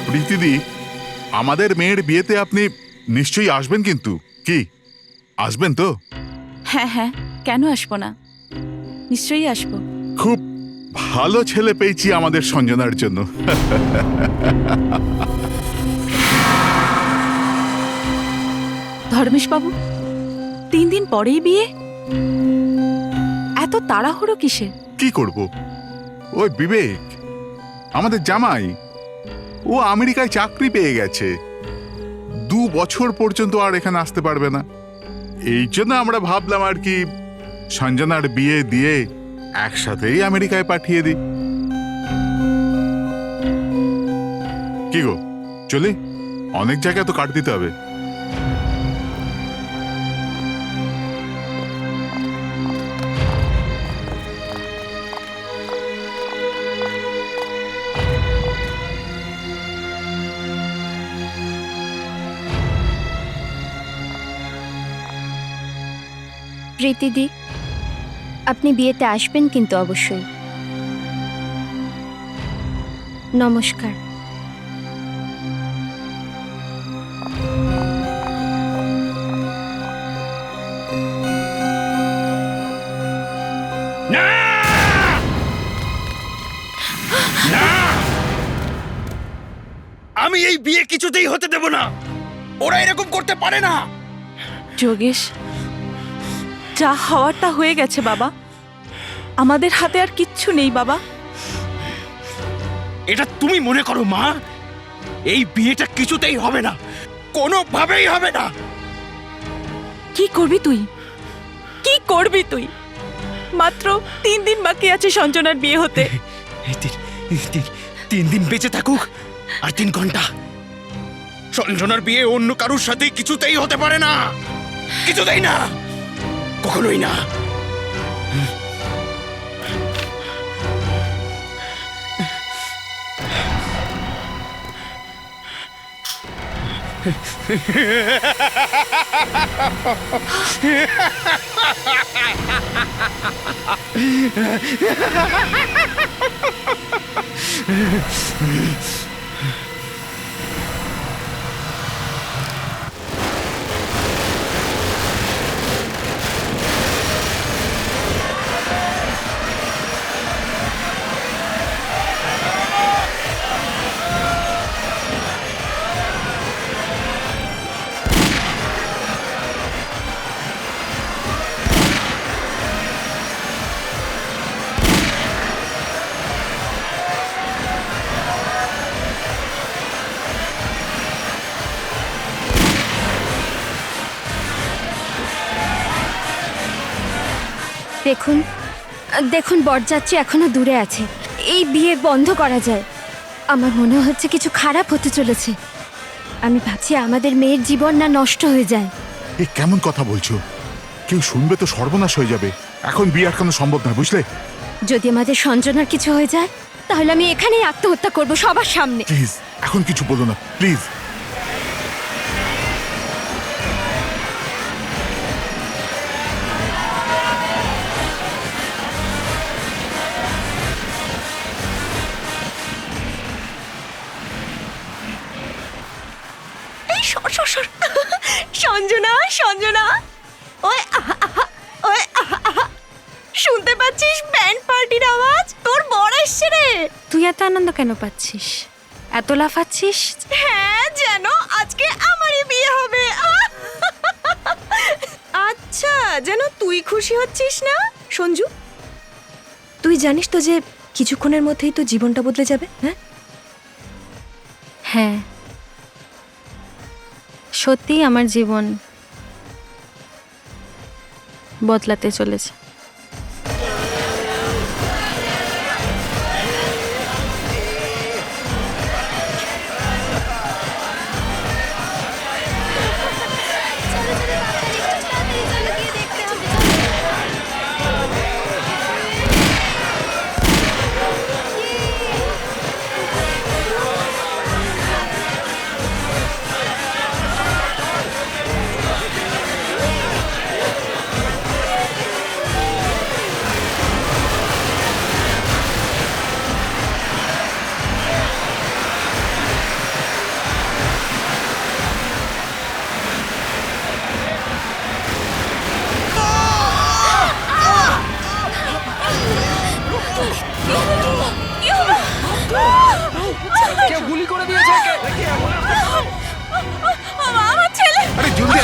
প্রীতিদি, আমাদের মেয়ের বিয়েতে আপনি নিশ্চয়ই আসবেন, কিন্তু কি আসবেন তো? হ্যাঁ হ্যাঁ, কেন আসবো না, নিশ্চয়ই আসবো। খুব ভালো ছেলে পেয়েছি আমাদের সঞ্জনার জন্য। ধর্মেশ বাবু, 3 দিন পরেই বিয়ে? এত তাড়াহুড়ো কিসে? কি করব, ওই বিবেক আমাদের জামাই, ও আমেরিকায় চাকরি পেয়ে গেছে, 2 বছর পর্যন্ত আর এখানে আসতে পারবে না। এই জন্য আমরা ভাবলাম আর কি সঞ্জনার বিয়ে দিয়ে একসাথেই আমেরিকায় পাঠিয়ে দিই। কি গো, চলি? অনেক জায়গায় তো কাট দিতে হবে। প্রীতিদি, আপনি বিয়েতে আসবেন কিন্তু অবশ্যই। নমস্কার। না না, আমি এই বিয়ে কিছুতেই হতে দেব না। ওরা এরকম করতে পারে না। যোগেশ, যা হওয়ার তা হয়ে গেছে বাবা, আমাদের হাতে আর কিচ্ছু নেই বাবা। এটা তুমি মনে করো মা? এই বিয়েটা কিছুতেই হবে না, কোনোভাবেই হবে না। কি করবি তুই, কি করবি তুই? মাত্র 3 দিন বাকি আছে সঞ্জনার বিয়ে হতে। 3 দিন বেঁচে থাকুক আর 3 ঘন্টা, সঞ্জনার বিয়ে অন্য কারুর সাথে কিছুতেই হতে পারে না, কিছুতেই না, কখনোই না। দেখুন দেখুন, বরযাত্রী এখনো দূরে আছে। এই বিয়ে বন্ধ করা যায়? আমার মনে হচ্ছে কিছু খারাপ হতে চলেছে। আমি ভাবছি আমাদের মেয়ের জীবন না নষ্ট হয়ে যায়। এ কেমন কথা বলছো? কেউ শুনবে তো সর্বনাশ হয়ে যাবে। এখন বিয়ে আটকানো সম্ভব নয়, বুঝলে? যদি আমাদের সঞ্জনার কিছু হয়ে যায় তাহলে আমি এখানেই আত্মহত্যা করব সবার সামনে। প্লিজ এখন কিছু বলো না, প্লিজ। সঞ্জনা, সঞ্জনা, ওই ওই শুনতে পাচ্ছিস ব্যান্ড পার্টির আওয়াজ? তোর বর এসছে রে। তুই এত আনন্দ কেন পাচ্ছিস, এত লাফাচ্ছিস? হ্যাঁ, যেন আজকে আমারই বিয়ে হবে। আচ্ছা, যেন তুই খুশি হচ্ছিস না সঞ্জু? তুই জানিস তো যে কিছুক্ষণের মধ্যেই তো জীবনটা বদলে যাবে। হ্যাঁ হ্যাঁ, সত্যি আমার জীবন বদলাতে চলেছে।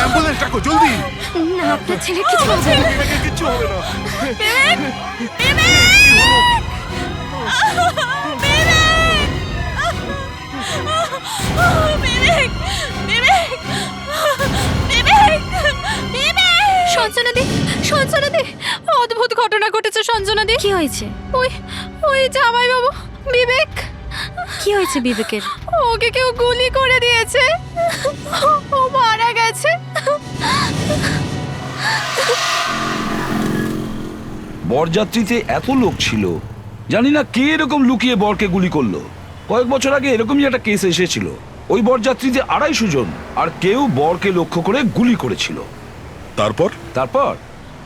অ্যাম্বুলেন্স ডাকো জলদি। না, আপনার ছেলে কিছু হবে না। বিবেকের কিচ্ছু হবে না। সঞ্জনাদি, অদ্ভুত ঘটনা ঘটেছে সঞ্জনাদি। কি হয়েছে? ওই ওই জামাই বাবু বিবেক, কি হয়েছে বিবেকের? ওকে কেউ গুলি করে দিয়েছে, ও মারা গেছে। বরযাত্রীতে এত লোক ছিল, জানি না কে এরকম লুকিয়ে বরকে গুলি করলো। কয়েক বছর আগে এরকমই একটা কেস এসেছিল, ওই বরযাত্রীতে 250 জন, আর কেউ বরকে লক্ষ্য করে গুলি করেছিল। তারপর তারপর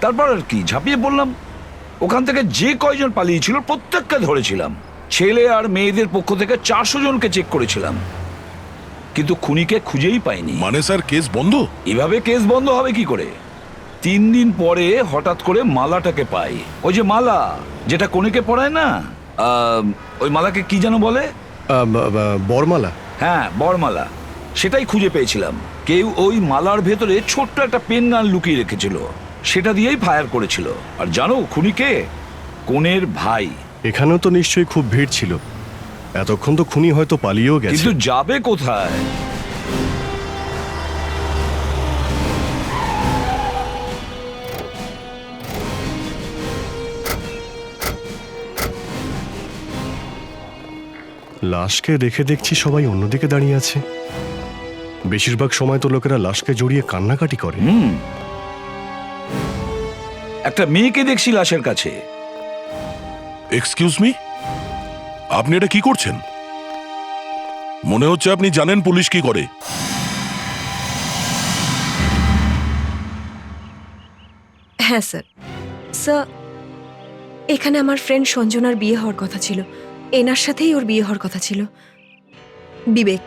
তারপর আর কি, ঝাঁপিয়ে পড়লাম। ওখান থেকে যে কয়জন পালিয়েছিল প্রত্যেককে ধরেছিলাম। ছেলে আর মেয়েদের পক্ষ থেকে 400 জনকে চেক করেছিলাম, কিন্তু খুনিকে খুঁজেই পাইনি। মানে স্যার কেস বন্ধ? এভাবে কেস বন্ধ হবে কি করে? 3 দিন পরে হঠাৎ করে মালাটাকে পাই। ওই যে মালা যেটা কনেকে পরায় না, ওই মালাকে কি যেন বলে? বরমালা। হ্যাঁ, বরমালা। সেটাই খুঁজে পেয়েছিলাম। কেউ ওই মালার ভেতরে ছোট্ট একটা পেন গান লুকিয়ে রেখেছিল, সেটা দিয়েই ফায়ার করেছিল। আর জানো খুনি কে? কনের ভাই। এখানেও তো নিশ্চয়ই খুব ভিড় ছিল, এতক্ষণ তো খুনি হয়তো পালিয়েও গেছে। কিন্তু যাবে কোথায়? লাশকে রেখে দেখছি সবাই অন্যদিকে দাঁড়িয়ে আছে। বেশিরভাগ সময় তো লোকেরা লাশকে জড়িয়ে কান্নাকাটি করে। একটা মেয়েকে দেখছি লাশের কাছে। এক্সকিউজ মি, আপনি এটা কি করছেন? মনে হচ্ছে আপনি জানেন পুলিশ কি করে। হ্যাঁ স্যার। স্যার, এখানে আমার ফ্রেন্ড সঞ্জনার বিয়ে হওয়ার কথা ছিল, এনার সাথেই ওর বিয়ে হওয়ার কথা ছিল। বিবেক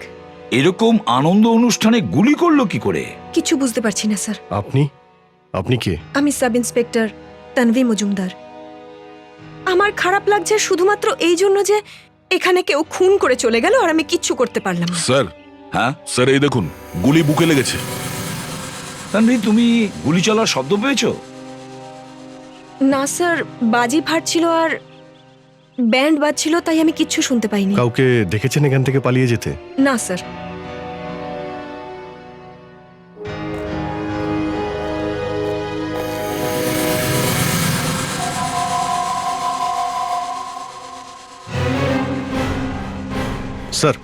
এরকম আনন্দ অনুষ্ঠানে গুলি করলো কি করে? কিছু বুঝতে পারছি না স্যার। আপনি কে? আমি সাব ইন্সপেক্টর তানভি মজুমদার। আমার খারাপ লাগছে শুধুমাত্র এই জন্য যে এখানে কেউ খুন করে চলে গেল আর আমি কিচ্ছু করতে পারলাম না। স্যার, হ্যাঁ স্যার এই দেখুন, গুলি বুকে লেগেছে। তানভি, তুমি গুলি চলার শব্দ পেয়েছো? না স্যার, বাজি ফাটছিল আর ব্যান্ড বাজছিল, তাই আমি কিচ্ছু শুনতে পাইনি। কাউকে দেখেছেন এখান থেকে পালিয়ে যেতে? না স্যার। স্যার,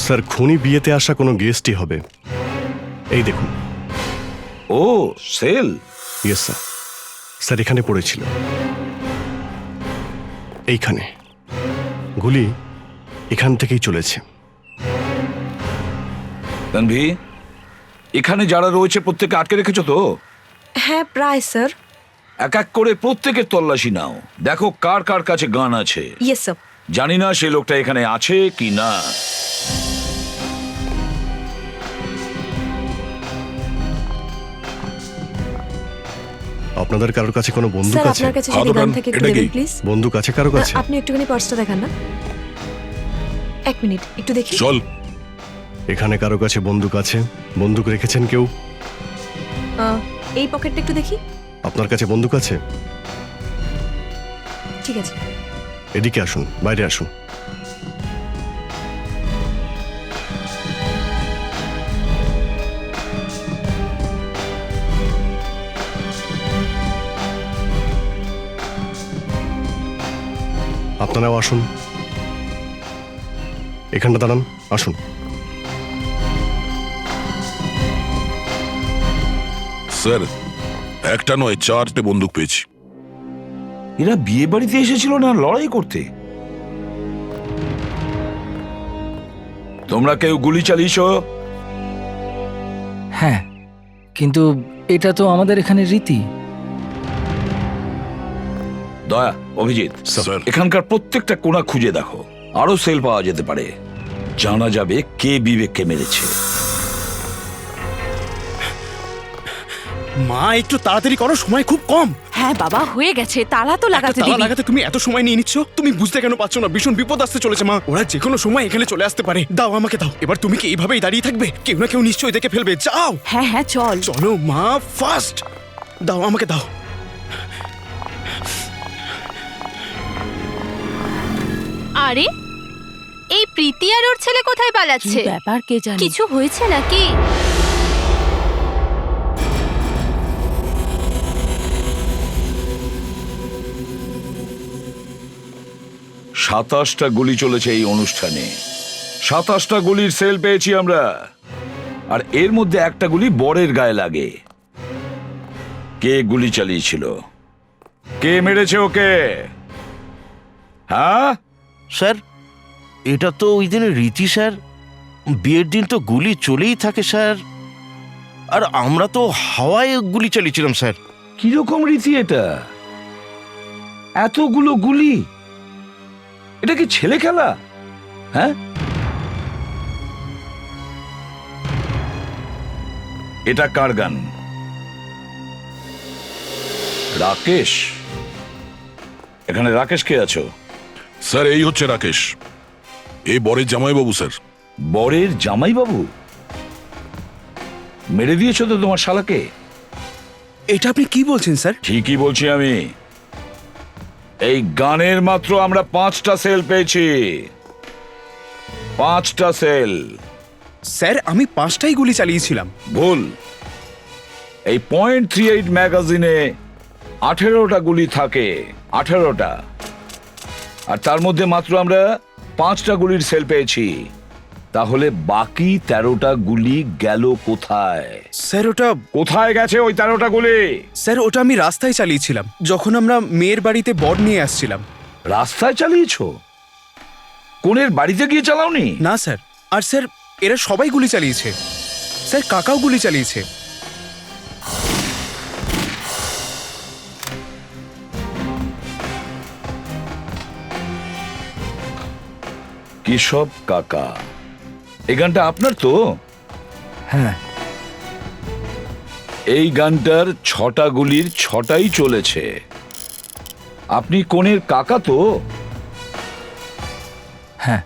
স্যার খুনি বিয়েতে আসা কোনো গেস্টই হবে। এই দেখুন। ও, সেল। Yes sir. স্যার এখানে পড়েছিল, এইখানে। গুলি এখান থেকেই চলেছে। তানভি, এখানে যারা রয়েছে প্রত্যেকে আটকে রেখেছো তো? হ্যাঁ প্রায় স্যার। এক এক করে প্রত্যেকের তল্লাশি নাও, দেখো কার কার কাছে গান আছে। Yes sir. জানি না সে লোকটা এখানে আছে কি না। আপনাদের কারোর কাছে কোনো বন্দুক স্যার আছে? আপনার কাছে হাত যদি গান ওঠান, থাকে একটু এটা দেবেন কি? প্লিজ। বন্দুক আছে কারো কাছে? আপনি একটুখানি পার্সটা দেখান না। 1 মিনিট একটু দেখি। চল। এখানে কারো কাছে বন্দুক আছে? বন্দুক রেখেছেন কেউ? এই পকেটটা একটু দেখি। আপনার কাছে বন্দুক আছে? ঠিক আছে। এদিকে আসুন, বাইরে আসুন। আপনারাও আসুন, এখানটা দাঁড়ান, আসুন। স্যার, একটা নয় 4টে বন্দুক পেয়েছি। এরা বিয়ে বাড়িতে এসেছিল না লড়াই করতে? তোমরা কেউ গুলি চালিয়েছো? হ্যাঁ, কিন্তু এটা তো আমাদের এখানে রীতি। দয়া, অভিজিৎ, স্যার। এখানকার প্রত্যেকটা কোণা খুঁজে দেখো, আরো সেল পাওয়া যেতে পারে। জানা যাবে কে বিবেককে মেরেছে। মা একটু তাড়াতাড়ি করো, সময় খুব কম। হ্যাঁ বাবা, হয়ে গেছে, তালা তো লাগাতে তালা দিবি। লাগাতে তুমি এত সময় নিয়ে নিচ্ছ, তুমি বুঝতে কেন পারছো না? ভীষণ বিপদ আসতে চলেছে মা, ওরা যে কোনো সময় এখানে চলে আসতে পারে। দাও আমাকে দাও। এবার তুমি কি এইভাবেই দাঁড়িয়ে থাকবে? কেউ না কেউ নিশ্চয়ই দেখে ফেলবে। যাও হ্যাঁ হ্যাঁ চল। চলো মা, ফাস্ট দাও আমাকে দাও। আরে এই প্রীতি আর ওর ছেলে কোথায় কি পালাচ্ছে? ব্যাপার কে জানে? কিছু হয়েছে নাকি? 27টা গুলি চলেছে এই অনুষ্ঠানে। 27টা গুলির সেল পেয়েছি আমরা, আর এর মধ্যে একটা গুলি বরের গায়ে লাগে। কে গুলি চালিয়েছিল? কে মেরেছে ওকে? হ্যাঁ স্যার, এটা তো ওই দিনের রীতি স্যার। বিয়ের দিন তো গুলি চলেই থাকে স্যার, আর আমরা তো হাওয়ায় গুলি চালিয়েছিলাম স্যার। কিরকম রীতি এটা? এতগুলো গুলি, এটা কি ছেলে খেলা? হ্যাঁ, এটা কার গান? রাকেশ? এখানে রাকেশ কে আছো? স্যার এই হচ্ছে রাকেশ, এই বরের জামাইবাবু স্যার। বরের জামাইবাবু? মেরে দিয়েছো তো তোমার শালাকে? এটা আপনি কি বলছেন স্যার? ঠিকই বলছি আমি। এই গানের মাত্র আমরা 5টা সেল পেয়েছি। 5টা সেল। স্যার আমি 5টাই গুলি চালিয়েছিলাম। ভুল। এই .38 ম্যাগাজিনে 18টা গুলি থাকে, 18টা, আর তার মধ্যে মাত্র আমরা 5টা গুলির সেল পেয়েছি। তাহলে বাকি 13টা গুলি গেল কোথায়? স্যার ওটা কোথায় গেছে ওই 13টা গুলি? স্যার ওটা আমি রাস্তায় চালিয়েছিলাম, যখন আমরা মেয়ের বাড়িতে বর নিয়ে আসছিলাম। রাস্তায় চালিয়েছো? কোনের বাড়িতে গিয়ে চালাওনি? না স্যার। আর স্যার এরা সবাই গুলি চালিয়েছে স্যার, কাকাও গুলি চালিয়েছে। কেশব কাকা, এই গানটা আপনার তো? হ্যাঁ, এই গানটার 6টা গুলির 6টাই চলেছে। আপনি কোনের কাকা তো? হ্যাঁ,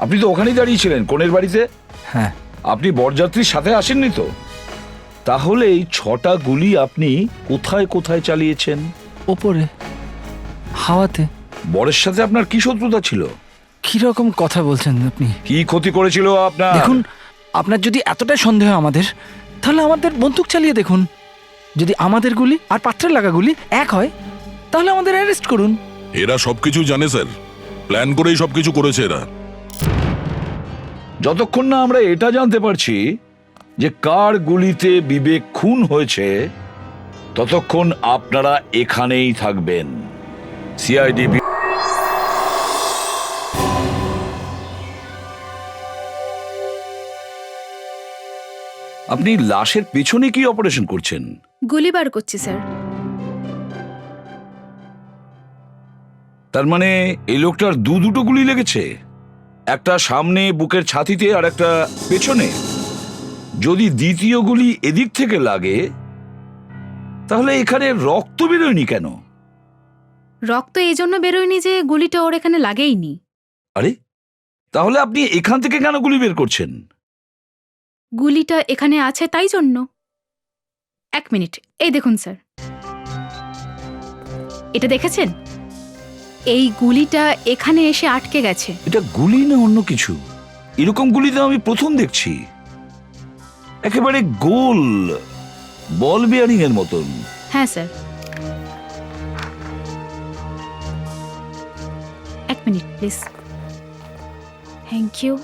আপনি তো ওখানেই দাঁড়িয়েছিলেন কোনের বাড়িতে। হ্যাঁ। আপনি বরযাত্রীর সাথে আসেননি তো? তাহলে এই 6টা গুলি আপনি কোথায় কোথায় চালিয়েছেন? ওপরে হাওয়াতে। বরের সাথে আপনার কি শত্রুতা ছিল? কিরকম কথা বলছেন আপনি? কি ক্ষতি করেছিল আপনার? দেখুন, আপনার যদি এতটাই সন্দেহ আমাদের, তাহলে আমাদের বন্দুক চালিয়ে দেখুন। যদি আমাদের গুলি আর পাত্রের লাগা গুলি এক হয়, তাহলে আমাদের অ্যারেস্ট করুন। এরা সবকিছু জানে স্যার, প্ল্যান করেই সবকিছু করেছে এরা। যতক্ষণ না আমরা এটা জানতে পারছি যে কার গুলিতে বিবেক খুন হয়েছে, ততক্ষণ আপনারা এখানেই থাকবেন। সিআইডি। আপনি লাশের পেছনে কি অপারেশন করছেন? গুলি বার করছি স্যার। তার মানে এই লোকটার দুটো গুলি লেগেছে, একটা সামনে বুকের ছাতিতে আর একটা পেছনে। যদি দ্বিতীয় গুলি এদিক থেকে লাগে, তাহলে এখানে রক্ত বেরোয়নি কেন? রক্ত এই জন্য বেরোয়নি যে গুলিটা ওর এখানে লাগেইনি। আরে, তাহলে আপনি এখান থেকে কেন গুলি বের করছেন? গুলিটা এখানে আছে তাই জন্য। 1 মিনিট, এই দেখুন স্যার, এটা দেখেছেন? এই গুলিটা এখানে এসে আটকে গেছে। এটা গুলি না অন্য কিছু? এরকম গুলি তো আমি প্রথম দেখছি। একেবারে গোল, বল বিয়ারিং এর মতন। হ্যাঁ sir. 1 minute please. Thank you.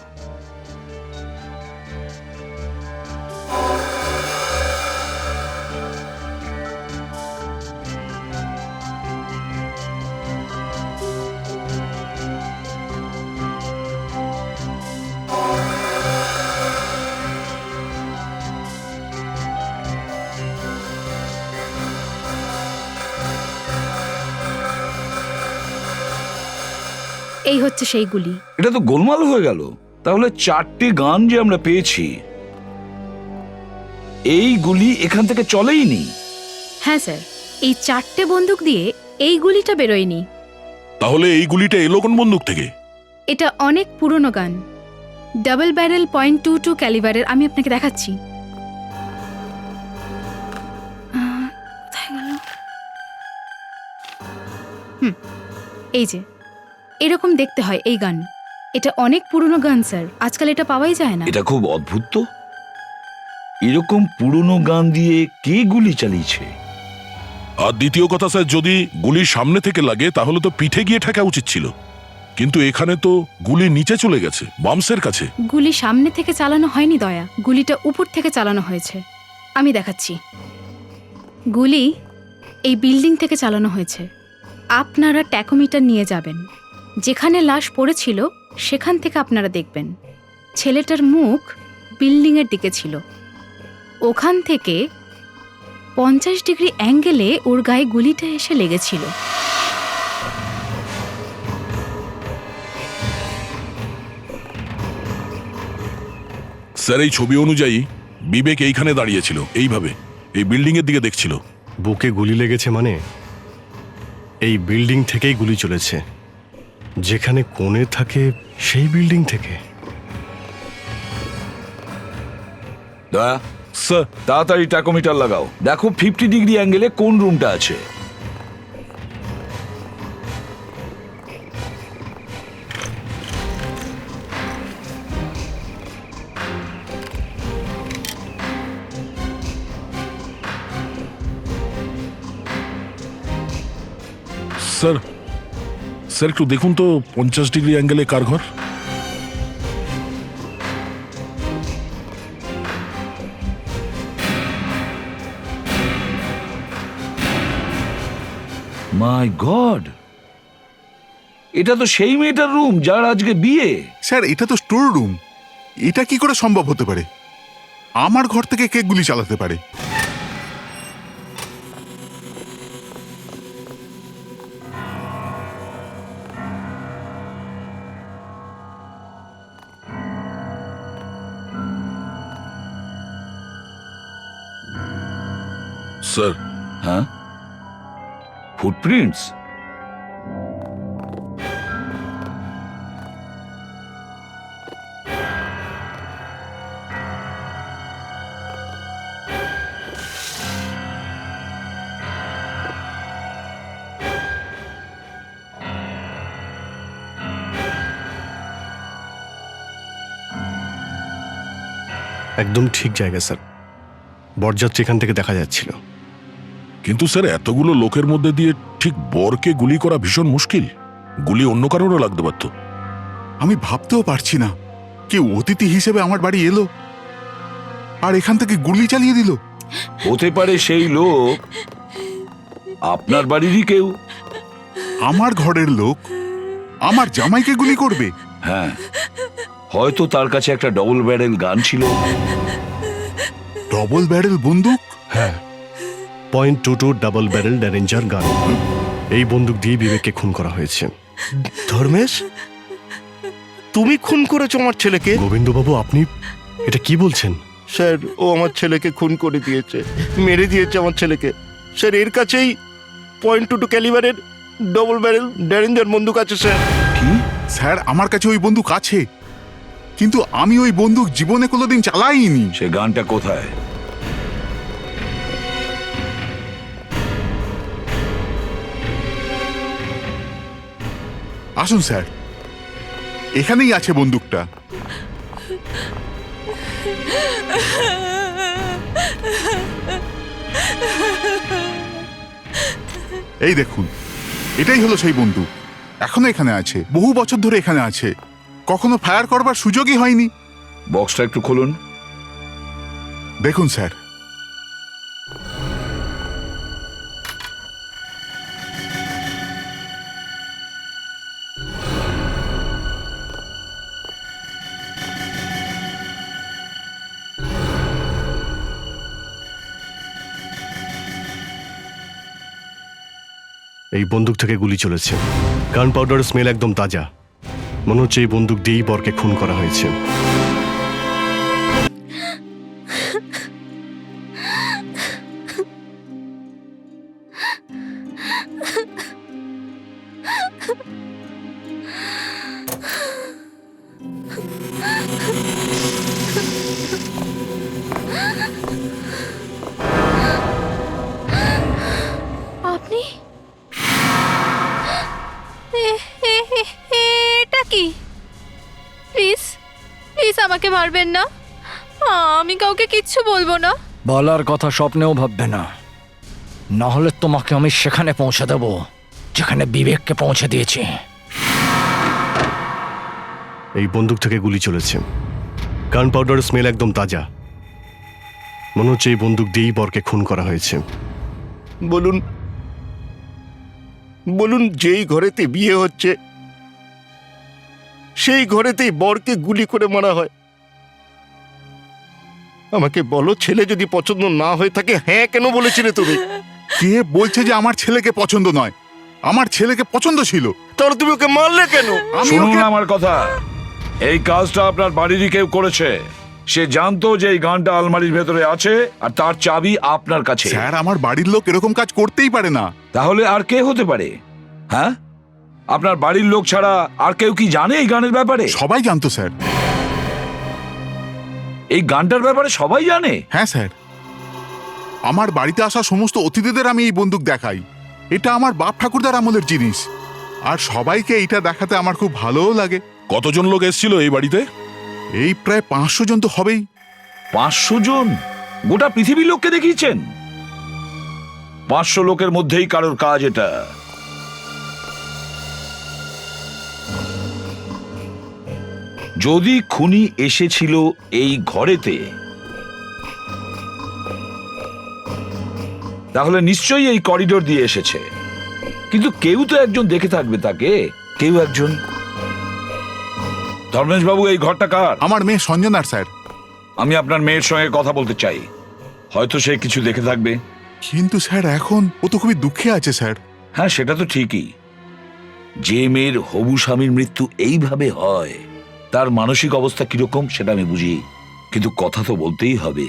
এই হচ্ছে সেই গুলি। এটা তো গোলমাল হয়ে গেল। তাহলে 4টে গান যে আমরা পেয়েছি, এই গুলি এখান থেকে চলেইনি। হ্যাঁ স্যার, এই 4টে বন্দুক দিয়ে এই গুলিটা বেরোয়নি। তাহলে এই গুলিটা এলো কোন বন্দুক থেকে? এটা অনেক পুরনো গান, ডাবল ব্যারেল .22 ক্যালিবারের। আমি আপনাকে দেখাচ্ছি। কোথায় গেল? এই যে এরকম দেখতে হয় এই গান। এটা অনেক পুরনো গান স্যার, আজকাল এটা পাওয়াই যায় না। এটা খুব অদ্ভুত তো। এরকম পুরনো গান দিয়ে কে গুলি চালিয়েছে? আর দ্বিতীয় কথা স্যার, যদি গুলি সামনে থেকে লাগে তাহলে তো পিঠে গিয়ে ঠেকা উচিত ছিল, কিন্তু এখানে তো গুলি নিচে চলে গেছে, বামসের কাছে। গুলি সামনে থেকে চালানো হয়নি দয়া, গুলিটা উপর থেকে চালানো হয়েছে। আমি দেখাচ্ছি। গুলি এই বিল্ডিং থেকে চালানো হয়েছে। আপনারা ট্যাকোমিটার নিয়ে যাবেন, যেখানে লাশ পড়েছিল সেখান থেকে আপনারা দেখবেন ছেলেটার মুখ বিল্ডিংয়ের দিকে ছিল। ওখান থেকে 50 ডিগ্রি অ্যাঙ্গেলে ওর গায়ে গুলিটা এসে লেগেছিল। স্যার, এই ছবি অনুযায়ী বিবেক এইখানে দাঁড়িয়েছিল, এইভাবে এই বিল্ডিং এর দিকে দেখছিল। বুকে গুলি লেগেছে মানে এই বিল্ডিং থেকেই গুলি চলেছে। যেখানে কোণে থাকে সেই বিল্ডিং থেকে। দয়া, স্যার, তাড়াতাড়ি ট্যাকোমিটার লাগাও, দেখো 50 ডিগ্রি অ্যাঙ্গেলে কোন রুমটা আছে। স্যার, স্যার একটু দেখুন তো 50 ডিগ্রি অ্যাঙ্গেলে কার ঘর? মাই গড, এটা তো সেই মেয়েটার রুম যার আজকে বিয়ে। স্যার, এটা তো স্টোর রুম। এটা কি করে সম্ভব হতে পারে? আমার ঘর থেকে কে গুলি চালাতে পারে? স্যার, হ্যাঁ, ফুটপ্রিন্টস। একদম ঠিক জায়গা স্যার, বরযাত্রী এখান থেকে দেখা যাচ্ছিল। কিন্তু স্যার এতগুলো লোকের মধ্যে দিয়ে ঠিক বরকে গুলি করা ভীষণ মুশকিল। গুলি অন্য কারোরও লাগতে পারত। আমি ভাবতেও পারছি না, কেউ অতিথি হিসেবে আমার বাড়ি এলো আর এখান থেকে গুলি চালিয়ে দিল। হতে পারে সেই লোক আপনার বাড়িরই কেউ। আমার ঘরের লোক আমার জামাইকে গুলি করবে? হ্যাঁ, হয়তো তার কাছে একটা ডবল ব্যারেল গান ছিল। ডবল ব্যারেল বন্দুক? হ্যাঁ, .22 ডাবল ব্যারেল ড্যারেঞ্জার গান। এই বন্দুক দিয়ে বিবেককে খুন করা হয়েছে। ধর্মেশ, তুমি খুন করেছো আমার ছেলেকে? গোবিন্দবাবু, আপনি এটা কি বলছেন? স্যার, ও আমার ছেলেকে খুন করে দিয়েছে, মেরে দিয়েছে আমার ছেলেকে। স্যার, এর কাছেই .22 ক্যালিবারের ডবল ব্যারেল ড্যারেঞ্জার বন্দুক আছে স্যার। কি? স্যার, আমার কাছে ওই বন্দুক আছে, কিন্তু আমি ওই বন্দুক জীবনে কোনোদিন চালাইনি। সে গানটা কোথায়? আসুন স্যার, এখানেই আছে বন্দুকটা। এই দেখুন, এটাই হলো সেই বন্দুক। এখনো এখানে আছে, বহু বছর ধরে এখানে আছে, কখনো ফায়ার করবার সুযোগই হয়নি। বক্সটা একটু খুলুন। দেখুন স্যার, এই বন্দুক থেকে গুলি চলেছে। গান পাউডারের স্মেল একদম তাজা। মনে হচ্ছে এই বন্দুক দিয়েই বরকে খুন করা হয়েছে। আমাকে মারবেন না, আমি কাউকে কিচ্ছু বলবো না। বলার কথা স্বপ্নেও ভাববে না, না হলে তোমাকে আমি সেখানে পৌঁছে দেব যেখানে বিবেককে পৌঁছে দিয়েছি। এই বন্দুক থেকে গুলি চলেছে, গান পাউডারের স্মেল একদম তাজা। মনে হচ্ছে এই বন্দুক দিয়েই বরকে খুন করা হয়েছে। বলুন বলুন, যেই ঘরেতে বিয়ে হচ্ছে সেই ঘরেতেই বরকে গুলি করে মারা হয়। আমাকে বলো, ছেলে যদি পছন্দ না হয়ে থাকে হ্যাঁ কেন বলেছিলে তুমি? কে বলছে যে আমার ছেলেকে পছন্দ নয়? আমার ছেলেকে পছন্দ ছিল। তাহলে তুমি ওকে মারলে কেন? আমি শুনুন ওকে- আমার কথা, এই কাজটা আপনার বাড়িরই কেউ করেছে। সে জানতো যে এই গানটা আলমারির ভেতরে আছে আর তার চাবি আপনার কাছে। স্যার, আমার বাড়ির লোক এরকম কাজ করতেই পারে না। তাহলে আর কে হতে পারে? হ্যাঁ, আপনার বাড়ির লোক ছাড়া আর কেউ কি জানে এই গানের ব্যাপারে? সবাই জানতো স্যার। এই গানটার ব্যাপারে সবাই জানে? হ্যাঁ স্যার, আমার বাড়িতে আসা সমস্ত অতিথিদের আমি এই বন্দুক দেখাই। এটা আমার বাপ ঠাকুরদার আমলের জিনিস, আর সবাইকে এটা দেখাতে আমার খুব ভালোও লাগে। কতজন লোক এসেছিল এই বাড়িতে? এই প্রায় 500 জন তো হবেই। 500 জন? গোটা পৃথিবীর লোককে দেখিয়েছেন? 500 লোকের মধ্যেই কারোর কাজ এটা। যদি খুনি এসেছিল এই ঘরেতে, তাহলে নিশ্চয়ই এই করিডোর দিয়ে এসেছে। কিন্তু কেউ তো একজন দেখে থাকবে তাকে, কেউ একজন। ধর্মেশ বাবু, এই ঘরটা কার? আমার মেয়ে সঞ্জনার স্যার। আমি আপনার মেয়ের সঙ্গে কথা বলতে চাই, হয়তো সে কিছু দেখে থাকবে। কিন্তু স্যার, এখন ও তো খুবই দুঃখে আছে স্যার। হ্যাঁ, সেটা তো ঠিকই। যে মেয়ের হবু স্বামীর মৃত্যু এইভাবে হয়, তার মানসিক অবস্থা কিরকম সেটা আমি বুঝি, কিন্তু কথা তো বলতেই হবে।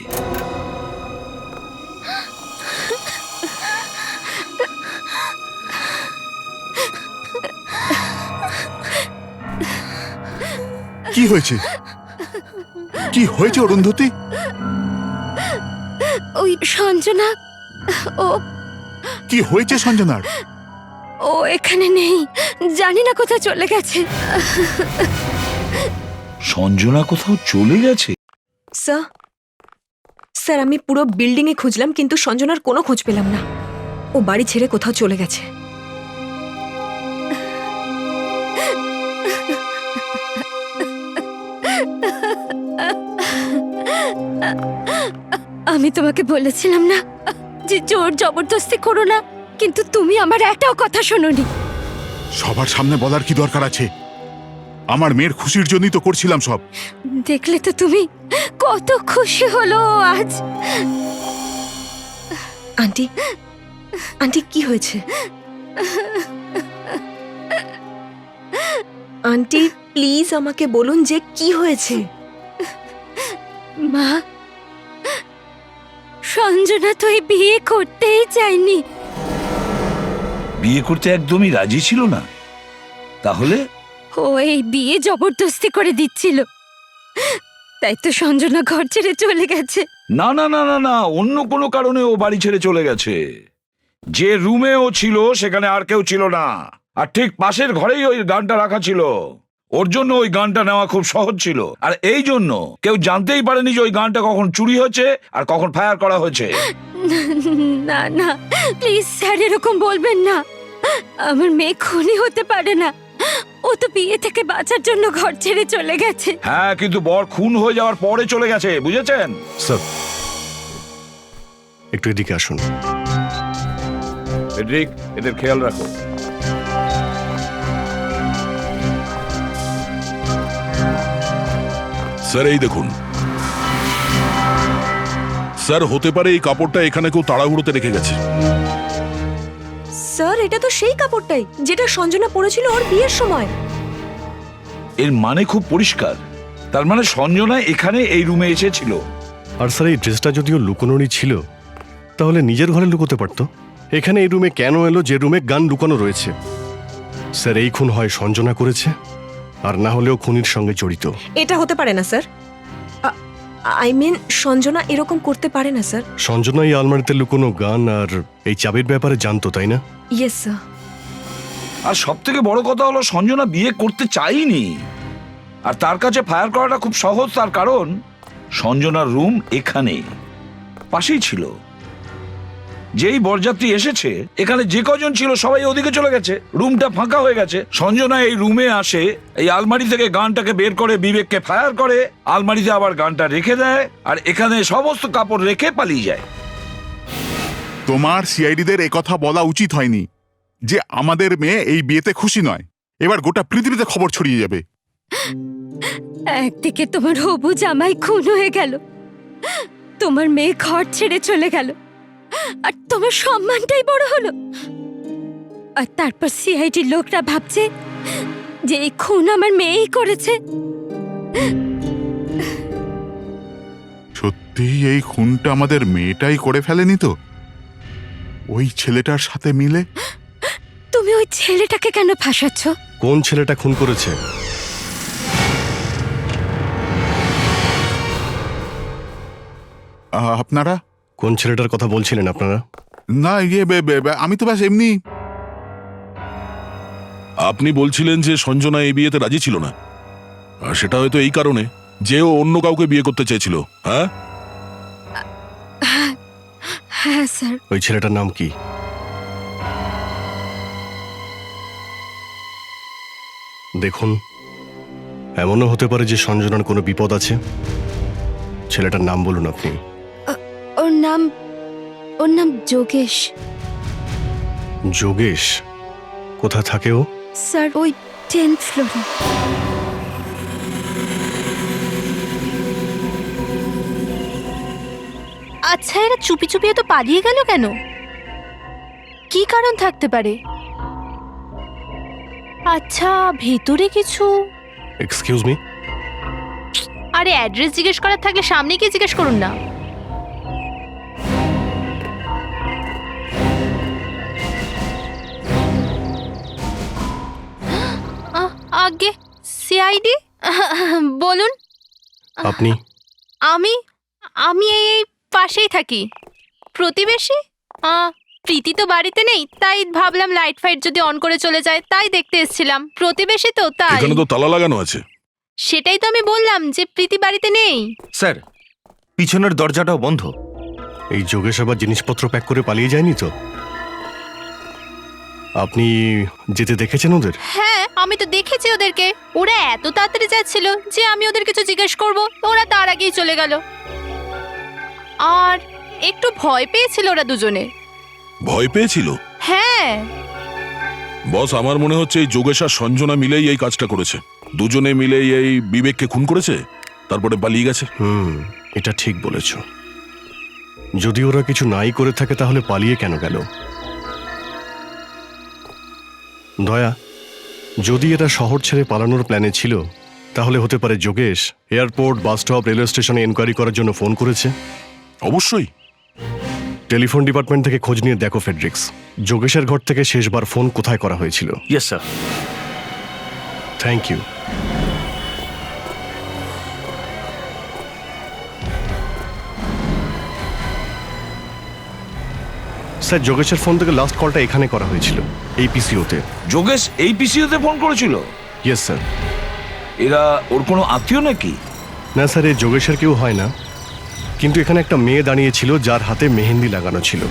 কি হয়েছে? কি হয়েছে অরুন্ধতী? ওই সঞ্জনা, ও কি হয়েছে সঞ্জনার? ও এখানে নেই, জানি না কোথায় চলে গেছে। সঞ্জনা কোথাও চলে গেছে? স্যার, স্যার আমি পুরো বিল্ডিংয়ে খুঁজলাম কিন্তু সঞ্জনার কোনো খোঁজ পেলাম না। ও বাড়ি ছেড়ে কোথাও চলে গেছে। আমি তোমাকে বলেছিলাম না যে জোর জবরদস্তি করো না, কিন্তু তুমি আমার একটাও কথা শোনোনি। সবার সামনে বলার কি দরকার আছে? আমার মেয়ের খুশির জন্যই তো করছিলাম সব। দেখলে তো তুমি কত খুশি হলো আজ। আন্টি, আন্টি কি হয়েছে? আন্টি প্লিজ আমাকে বলুন যে কি হয়েছে। মা, সঞ্জনা তো এই বিয়ে করতেই চায়নি। বিয়ে করতে একদমই রাজি ছিল না? তাহলে ও এই বিয়ে জবরদস্তি করে দিচ্ছিল, তাই তো সঞ্জনা ঘর ছেড়ে চলে গেছে। না না না না না, অন্য কোনো কারণে ও বাড়ি ছেড়ে চলে গেছে। যে রুমে ও ছিল সেখানে আর কেউ ছিল না, আর ঠিক পাশের ঘরেই ওই গানটা রাখা ছিল। ওর জন্য ওই গানটা নেওয়া খুব সহজ ছিল, আর এই জন্য কেউ জানতেই পারেনি যে ওই গানটা কখন চুরি হয়েছে আর কখন ফায়ার করা হয়েছে। না না, প্লিজ স্যার এরকম বলবেন না। আমার মেয়ে খুনি হতে পারে না, ও তো বিয়ে থেকে বাঁচার জন্য ঘর ছেড়ে চলে গেছে। হ্যাঁ, কিন্তু বর খুন হয়ে যাওয়ার পরে চলে গেছে, বুঝেছেন? স্যার, একটু এদিকে আসুন। ফেডরিক, এদের খেয়াল রাখো। স্যার এই দেখুন। স্যার, হতে পারে এই কাপড়টা এখানে কেউ তাড়াহুড়োতে রেখে গেছে। স্যার এটা তো সেই কাপড়টাই যেটা সঞ্জনা পরেছিল ওর বিয়ের সময়। এর মানে খুব পরিষ্কার, তার মানে সঞ্জনা এখানে এই রুমে এসেছিল। আর স্যার, এই ড্রেসটা যদিও লুকোনোরই ছিল, তাহলে নিজের ঘরে লুকোতে পারতো। এখানে এই রুমে কেন এলো যে রুমে গান লুকানো রয়েছে? স্যার, এই খুন হয় সঞ্জনা করেছে, আর না হলেও খুনির সঙ্গে জড়িত। এটা হতে পারে না স্যার। আই মিন সঞ্জনা এরকম করতে পারে না স্যার। সঞ্জনা এই আলমারিতে লুকোনো গান আর এই চাবির ব্যাপারে জানতো, তাই না? Yes sir. আর সব থেকে বড় কথা হলো সঞ্জনা বিয়ে করতে চাইনি। আর তার কাছে ফায়ার করাটা খুব সহজ, তার কারণ সঞ্জনার রুম এখানে পাশেই ছিল। যেই বরযাত্রী এসেছে এখানে যে কজন ছিল সবাই ওদিকে চলে গেছে, রুমটা ফাঁকা হয়ে গেছে। সঞ্জনা এই রুমে আসে, এই আলমারি থেকে গানটাকে বের করে বিবেককে ফায়ার করে, আলমারিতে আবার গানটা রেখে দেয়, আর এখানে সমস্ত কাপড় রেখে পালিয়ে যায়। তোমার সিআইডিদের কথা বলা উচিত হয়নি যে আমাদের মেয়ে এই বিয়েতে খুশি নয়। এবার গোটা পৃথিবীতে খবর ছড়িয়ে যাবে। একদিকে তোমার হবু জামাই খুন হয়ে গেল, তোমার মেয়ে ঘর ছেড়ে চলে গেল, আর তোমার সম্মানটাই বড় হলো। আর তারপর সিআইডির লোকরা ভাবছে যে এই খুন আমার মেয়েই করেছে। সত্যি এই খুনটা আমাদের মেয়েটাই করে ফেলেনি তো? ওই ছেলেটার সাথে মিলে? তুমি ওই ছেলেটাকে কেন ফাঁসাচ্ছ? কোন ছেলেটা খুন করেছে? আপনারা কোন ছেলেটার কথা বলছিলেন আপনারা? না, আমি তো ব্যাস এমনি। আপনি বলছিলেন যে সঞ্জনা এই বিয়েতে রাজি ছিল না, আর সেটা হয়তো এই কারণে যে ও অন্য কাউকে বিয়ে করতে চেয়েছিল। হ্যাঁ, হ্যাঁ স্যার। ওই ছেলেটার নাম কি? দেখুন, এমনও হতে পারে যে সঞ্জনার কোনো বিপদ আছে। ছেলেটার নাম বলুন আপনি। ওর নাম যোগেশ। যোগেশ? কোথায় থাকে ও? স্যার ওই 10th ফ্লোরে। আচ্ছা, এরা চুপি চুপি তো পালিয়ে গেল কেন? কি কারণ থাকতে পারে? আচ্ছা, ভেতরে কিছু? Excuse me? আরে অ্যাড্রেস জিজ্ঞেস করার থাকলে সামনে গিয়ে জিজ্ঞেস করুন না। আগে সিআইডি বলুন। আপনি? আমি আমি এই পাশেই থাকি, প্রতিবেশী। প্রীতি তো বাড়িতে নেই, তাই ভাবলাম লাইট ফাইট যদি অন করে চলে যায়, তাই দেখতে এসেছিলাম। প্রতিবেশী তো, তাই। এখানে তো তালা লাগানো আছে। সেটাই তো আমি বললাম যে প্রীতি বাড়িতে নেই। স্যার, পিছনের দরজাটাও বন্ধ। এই যোগেশ আবার জিনিসপত্র প্যাক করে পালিয়ে যায়নি তো? আপনি যেতে দেখেছেন ওদের? হ্যাঁ, আমি তো দেখেছি ওদেরকে। ওরা এত তাড়াতাড়ি যাচ্ছিল যে আমি ওদের কিছু জিজ্ঞেস করব, ওরা তার আগেই চলে গেল। আর একটু ভয় পেয়েছিল ওরা দুজনে। ভয় পেয়েছিল? হ্যাঁ। বস, আমার মনে হচ্ছে এই যোগেশ আর সঞ্জনা মিলেই এই কাজটা করেছে। দুজনে মিলেই এই বিবেককে খুন করেছে, তারপরে পালিয়ে গেছে। এটা ঠিক বলেছ। যদি ওরা কিছু নাই করে থাকে তাহলে পালিয়ে কেন গেল? দয়া, যদি এটা শহর ছেড়ে পালানোর প্ল্যানে ছিল, তাহলে হতে পারে Yogesh airport, bus stop, railway স্টেশনে এনকোয়ারি করার জন্য ফোন করেছে। অবশ্যই। টেলিফোন ডিপার্টমেন্ট থেকে খোঁজ নিয়ে দেখো ফেডরিক্স, যোগেশের ঘর থেকে শেষবার ফোন কোথায় করা হয়েছিল। Yes sir. Thank you. Sir, যোগেশের ফোন থেকে লাস্ট কলটা এখানে করা হয়েছিল, এই পিসিওতে। যোগেশ এই পিসিওতে ফোন করেছিল? Yes sir. এরা ওর কোনো আত্মীয় নাকি? না স্যার, এই যোগেশের কেউ হয় না, কিন্তু এখানে একটা মেয়ে দাঁড়িয়েছিল যার হাতে মেহেন্দি লাগানো ছিল।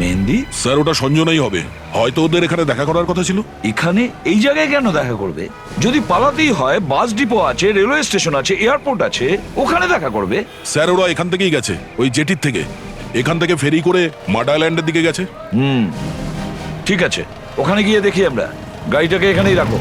মেহেন্দি? স্যার, ওটা সঞ্জনাই হবে। হয়তো ওদের এখানে দেখা করার কথা ছিল। এখানে এই জায়গায় কেন দেখা করবে? যদি পালাতেই হয়, বাস ডিপো আছে, রেলওয়ে স্টেশন আছে, এয়ারপোর্ট আছে, ওখানে দেখা করবে। স্যার, ওরা এখান থেকেই গেছে, ওই জেটির থেকে। এখান থেকে ফেরি করে মাড আইল্যান্ডের দিকে গেছে। ঠিক আছে, ওখানে গিয়ে দেখি আমরা। গাড়িটাকে এখানেই রাখো।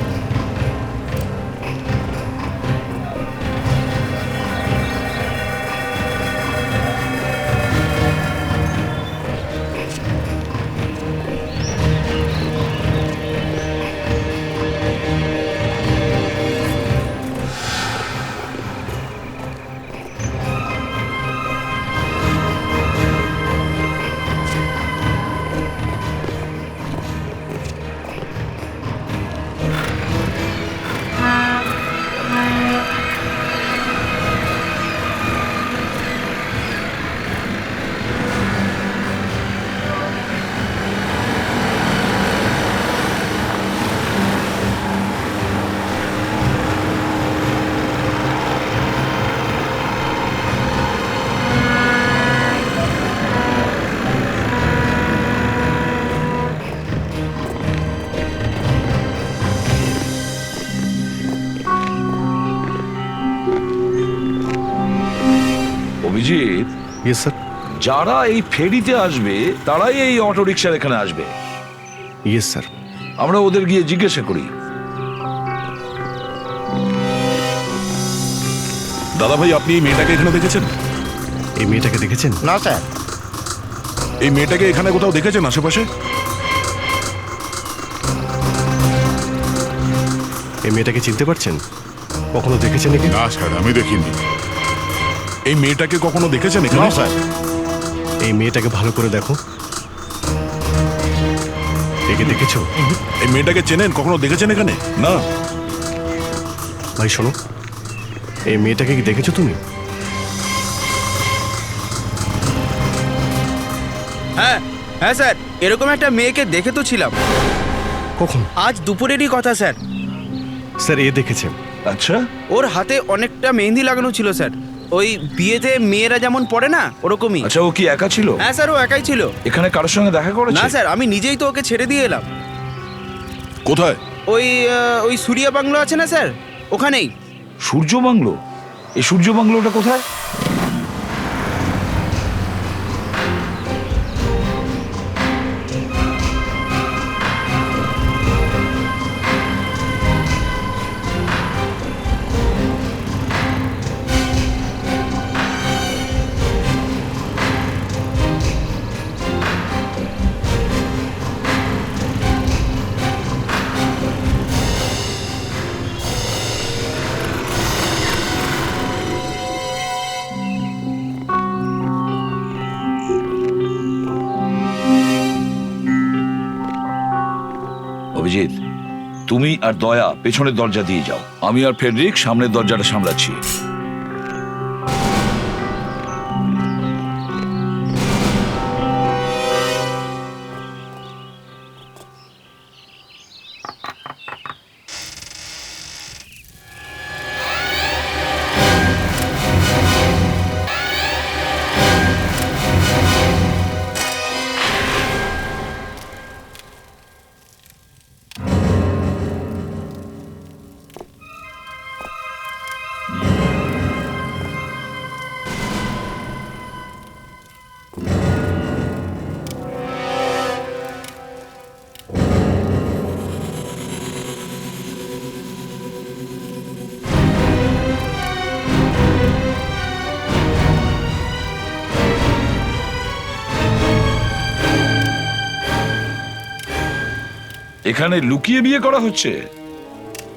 Abhijit, yes sir. যারা এই ফেরিতে আসবে তারাই এই অটো রিক্সার এখানে আসবে। Yes sir. আমরা ওদের গিয়ে জিজ্ঞাসা করি। দাদা ভাই, আপনি এই মেয়েটাকে এখানে দেখেছেন? এই মেয়েটাকে দেখেছেন? না স্যার। এই মেয়েটাকে এখানে কোথাও দেখেছেন আশেপাশে? এই মেয়েটাকে চিনতে পারছেন? কখনো দেখেছেন একে? না স্যার, আমি দেখিনি। এই মেয়েটাকে কখনো দেখেছেন না এখানে? স্যার। এই মেয়েটাকে ভালো করে দেখো। একে দেখেছো? এই মেয়েটাকে চেনেন? কখনো দেখেছেন এখানে? না। ভাই শোনো, এই মেয়েটাকে কি দেখেছো তুমি? হ্যাঁ হ্যাঁ স্যার, এরকম একটা মেয়েকে দেখে তো ছিলাম। কখন? আজ দুপুরেরই কথা স্যার। স্যার এ দেখেছে। আচ্ছা, ওর হাতে অনেকটা মেহেন্দি লাগানো ছিল স্যার। ওই বিয়েতে মেয়েরা যেমন পড়ে না, ওরকমই। আচ্ছা, ও কি একা ছিল? হ্যাঁ স্যার, ও একাই ছিল। এখানে কারোর সঙ্গে দেখা করেছে? না স্যার, আমি নিজেই তো ওকে ছেড়ে দিয়ে এলাম। কোথায়? ওই সূর্য বাংলো আছে না স্যার, ওখানেই। সূর্য বাংলো? এই সূর্য বাংলোটা কোথায়? অভিজিৎ, তুমি আর দয়া পেছনের দরজা দিয়ে যাও, আমি আর ফেডরিক সামনের দরজাটা সামলাচ্ছি। এখানে লুকিয়ে বিয়ে করা হচ্ছে,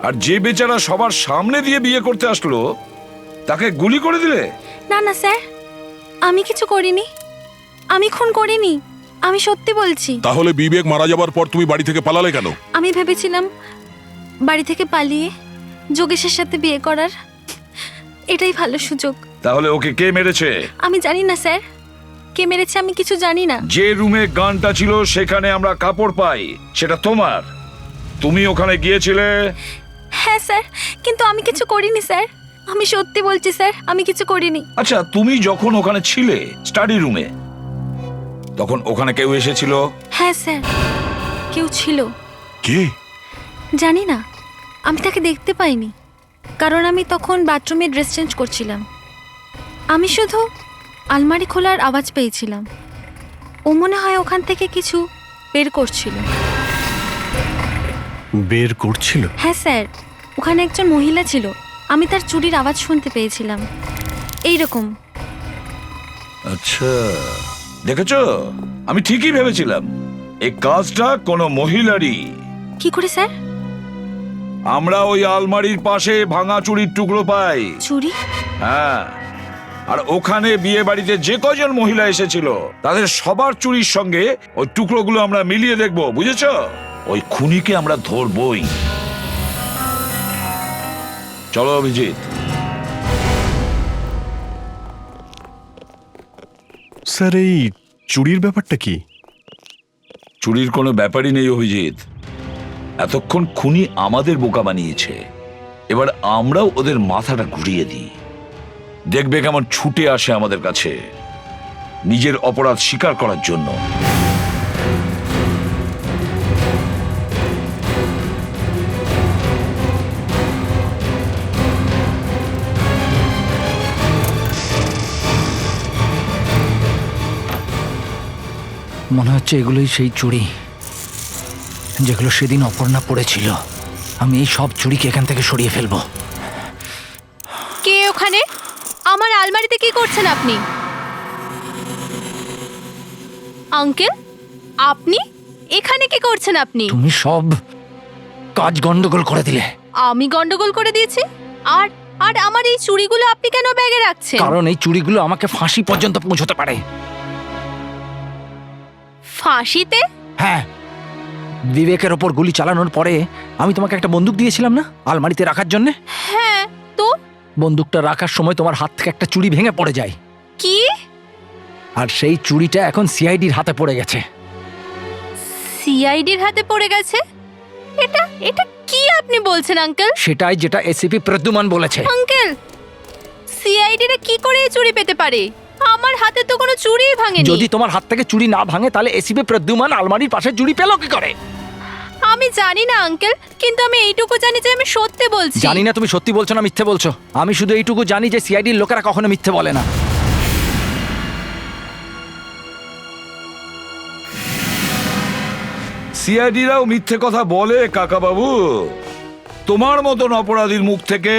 আর যে বেচারা সবার সামনে দিয়ে বিয়ে করতে আসলো তাকে গুলি করে দিলে? না না স্যার, আমি কিছু করিনি। আমি খুন করিনি, আমি সত্যি বলছি। তাহলে বিবেক মারা যাবার পর তুমি বাড়ি থেকে পালালে কেন? আমি ভেবেছিলাম বাড়ি থেকে পালিয়ে যোগেশের সাথে বিয়ে করার এটাই ভালো সুযোগ। তাহলে ওকে কে মেরেছে? আমি জানি না স্যার, কে মেরেছে আমি কিছু জানি না। যে রুমে গানটা ছিল সেখানে আমরা কাপড় পাই, সেটা তোমার। তুমি ওখানে গিয়েছিলে? হ্যাঁ স্যার, কিন্তু আমি কিছু করিনি স্যার, আমি সত্যি বলছি স্যার, আমি কিছু করিনি। আচ্ছা, তুমি যখন ওখানে ছিলে স্টাডি রুমে, তখন ওখানে কেউ এসেছিল? হ্যাঁ স্যার, কেউ ছিল। কে? জানি না, আমি তাকে দেখতে পাইনি, কারণ আমি তখন বাথরুমে ড্রেস চেঞ্জ করছিলাম। আমি শুধু আলমারি খোলার আওয়াজ পেয়েছিলাম। ও মনে হয় ওখান থেকে কিছু বের করছিল। বের করছিল? হ্যাঁ স্যার, ওখানে একজন মহিলা ছিল, আমি তার চুরির আওয়াজ শুনতে পেয়েছিলাম, এইরকম। আচ্ছা, দেখেছো, আমি ঠিকই ভেবেছিলাম এই কাজটা কোনো মহিলারই। কি করে স্যার? আমরা ওই আলমারির পাশে ভাঙা চুরির টুকরো পাই। চুরি? হ্যাঁ, আর ওখানে বিয়ে বাড়িতে যে কজন মহিলা এসেছিল তাদের সবার চুরির সঙ্গে ওই টুকরোগুলো আমরা মিলিয়ে দেখবো, বুঝেছো? ওই খুনিকে আমরা ধরবই। চলো অভিজিৎ। স্যার এই চুরির ব্যাপারটা কি? চুরির কোনো ব্যাপারই নেই অভিজিৎ, এতক্ষণ খুনি আমাদের বোকা বানিয়েছে, এবার আমরাও ওদের মাথাটা ঘুরিয়ে দিই। দেখবে কেমন ছুটে আসে আমাদের কাছে নিজের অপরাধ স্বীকার করার জন্য। মনে হচ্ছে এগুলোই সেই চুড়ি যেগুলো সেদিন অপর্ণা পড়েছিল। আমি এই সব চুড়িকে এখান থেকে সরিয়ে ফেলবো। কে ওখানে? আমার আলমারিতে কি করছেন আপনি? আঙ্কেল, আপনি এখানে কি করছেন আপনি? তুমি সব কাজ গন্ডগোল করে দিলে। আমি গন্ডগোল করে দিয়েছি? আর আর আমার এই চুড়িগুলো আপনি কেন ব্যাগে রাখছেন? কারণ এই চুড়িগুলো আমাকে ফাঁসি পর্যন্ত পৌঁছতে পারে। ফাঁসিতে? হ্যাঁ, বিবেকের ওপর গুলি চালানোর পরে আমি তোমাকে একটা বন্দুক দিয়েছিলাম না আলমারিতে রাখার জন্য? হ্যাঁ, তো বন্দুকটা রাখার সময় তোমার হাত থেকে একটা চুড়ি ভেঙে পড়ে যায়। কি? আর সেই চুড়িটা এখন সিআইডির হাতে পড়ে গেছে। সিআইডির হাতে পড়ে গেছে? এটা এটা কি আপনি বলছেন আঙ্কেল? সেটাই যেটা এসিপি প্রদ্যুমান বলেছে। আঙ্কেল, সিআইডিরা কি করে এই চুড়ি পেতে পারে? আমার হাতে তো কোনো চুড়িই ভাঙেনি। যদি তোমার হাত থেকে চুড়ি না ভাঙে তাহলে এসিপি প্রদ্যুমান আলমারির পাশে চুড়ি পেল কি করে? আমি জানি না আঙ্কেল, কিন্তু আমি এইটুকু জানি যে আমি সত্যি বলছি। জানি না তুমি সত্যি বলছো না মিথ্যে বলছো। আমি শুধু এইটুকু জানি যে সিআইডির লোকেরা কখনো মিথ্যে বলে না। সিআইডিরাও মিথ্যে কথা বলে কাকা বাবু। তোমার মতন অপরাধীর মুখ থেকে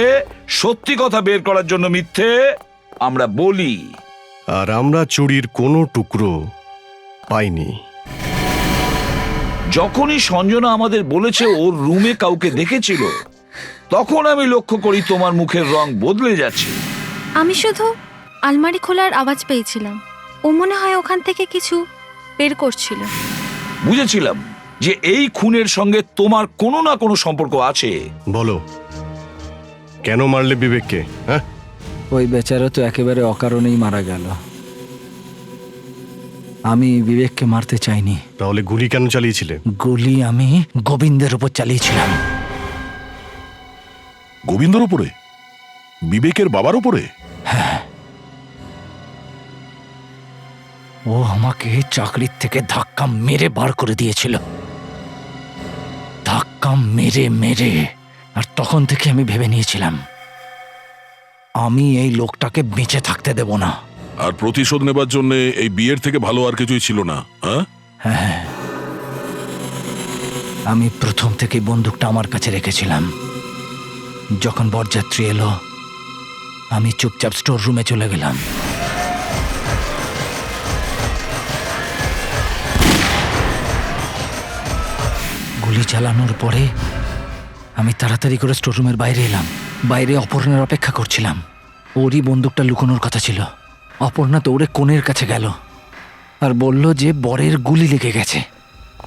সত্যি কথা বের করার জন্য মিথ্যে আমরা বলি। আর আমরা চুড়ির কোনো টুকরো পাইনি। যখনই সঞ্জনা আমাদের বলেছে ওর রুমে কাউকে দেখেছিল, তখন আমি লক্ষ্য করি তোমার মুখের রং বদলে যাচ্ছে। আমি শুধু আলমারি খোলার আওয়াজ পেয়েছিলাম। ও মনে হয় ওখান থেকে কিছু বের করছিল। বুঝেছিলাম যে এই খুনের সঙ্গে তোমার কোনো না কোনো সম্পর্ক আছে। বলো, কেন মারলে বিবেককে? হ্যাঁ, ওই বেচারা তো একেবারে অকারণেই মারা গেল। আমি বিবেককে মারতে চাইনি। তাহলে গুলি কেন চালিয়েছিলে? গুলি আমি গোবিন্দের উপর চালিয়েছিলাম। গোবিন্দর উপরে? বিবেকের বাবার উপরে? ও আমাকে চাকরির থেকে ধাক্কা মেরে বার করে দিয়েছিল। ধাক্কা মেরে মেরে। আর তখন থেকে আমি ভেবে নিয়েছিলাম আমি এই লোকটাকে বেঁচে থাকতে দেব না। আর প্রতিশোধ নেবার জন্য এই বিয়ের থেকে ভালো আর কিছুই ছিল না। হ্যাঁ, হ্যাঁ, আমি প্রথম থেকে বন্দুকটা আমার কাছে রেখেছিলাম। যখন বরযাত্রী এলো আমি চুপচাপ স্টোর রুমে চলে গেলাম। গুলি চালানোর পরে আমি তাড়াতাড়ি করে স্টোর রুমের বাইরে এলাম। বাইরে অপর্ণার অপেক্ষা করছিলাম। ওরই বন্দুকটা লুকোনোর কথা ছিল। অপর্ণা দৌড়ে কোণের কাছে গেল আর বলল যে বরের গুলি লেগে গেছে।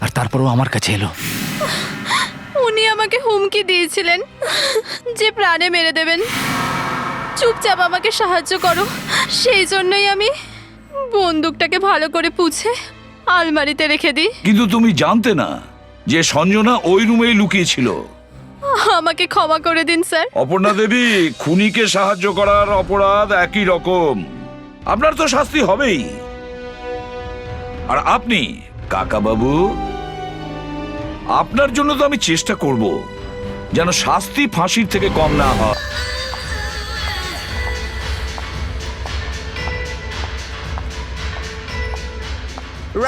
আর তারপরও আমার কাছে এলো। উনি আমাকে হুমকি দিয়েছিলেন যে প্রাণে মেরে দেবেন। চুপচাপ আমাকে সাহায্য করো। সেই জন্যই আমি বন্দুকটাকে ভালো করে পুছে আলমারিতে রেখে দিই। কিন্তু তুমি জানতে না যে সঞ্জনা ওই রুমেই লুকিয়েছিল। আমাকে ক্ষমা করে দিন স্যার। অপর্ণা দেবী, খুনিকে সাহায্য করার অপরাধ একই রকম। আপনার তো শাস্তি হবেই। আর আপনি কাকা বাবু, আপনার জন্য তো আমি চেষ্টা করব যেন শাস্তি ফাঁসির থেকে কম না হয়।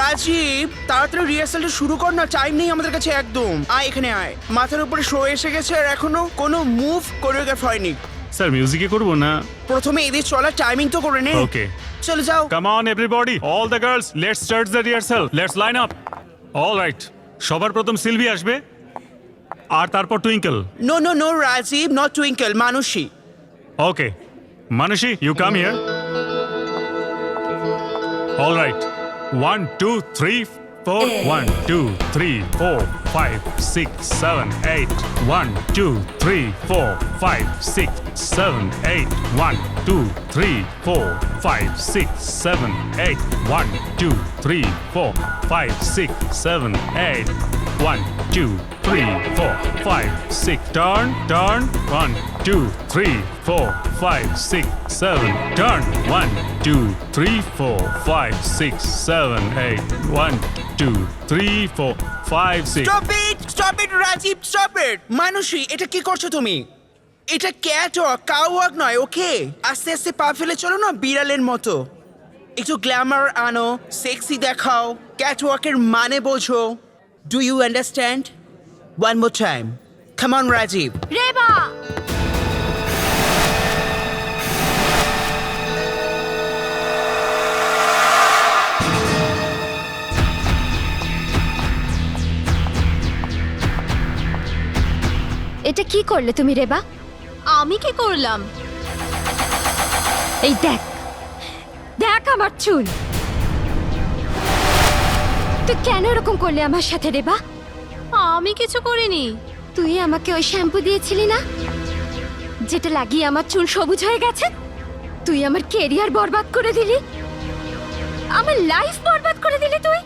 রাজীব, তাড়াতাড়ি রিহার্সালটা শুরু কর না, টাইম নেই আমাদের কাছে একদম। আয় এখানে আয়। মাথার উপরে শো এসে গেছে আর এখনো কোনো মুভ কোরিওগ্রাফ হয়নি। স্যার মিউজিকে করবো না? প্রথমে এদের চলার টাইমিং তো করে নে। ওকে, চলে যাও। Come on everybody, all the girls, let's start the rehearsal, let's line up. All right, সবার প্রথম সিলভি আসবে আর তারপর Twinkle. No no no Rajiv, not Twinkle, Manushi. Okay, Manushi, you come here. All right. 1, 2, 3, 4. 1, 2, 3, 4, 5, 6, 7, 8. 1, 2, 3, 4, 5, 6, 7, 8. 1, 2, 3, 4, 5, 6, 7, 8. 1, 2, 3, 4, 5, 6, 7, 8. 1, 2, 3, 4, 5, 6. Turn, turn. 1, 2, 3, 4, 5, 6, 7. Turn. 1, 2, 3, 4, 5, 6, 7, 8. 1, 2, 3, 4, 5, 6. Stop it Rajiv, stop it. Manushi, এটা কি করছো তুমি? এটা ক্যাট ওয়াক, কাউ ওয়াক নয়, ওকে? আস্তে আস্তে পা ফেলে চলো না, বিড়ালের মতো। একটু গ্ল্যামার আনো, সেক্সি দেখাও, ক্যাটওয়াকের মানে বোঝো। Do you understand? One more time, come on Rajiv. Reba! এটা কি করলে তুমি রেবা? আমি কি করলাম? এই দেখ, দেখ আমার চুল। তুই কেন এরকম করলে আমার সাথে রেবা? আমি কিছু করিনি। তুই আমাকে ওই শ্যাম্পু দিয়েছিলি না, যেটা লাগিয়ে আমার চুল সবুজ হয়ে গেছে? তুই আমার কেরিয়ার বরবাদ করে দিলি, আমার লাইফ বরবাদ করে দিলি তুই।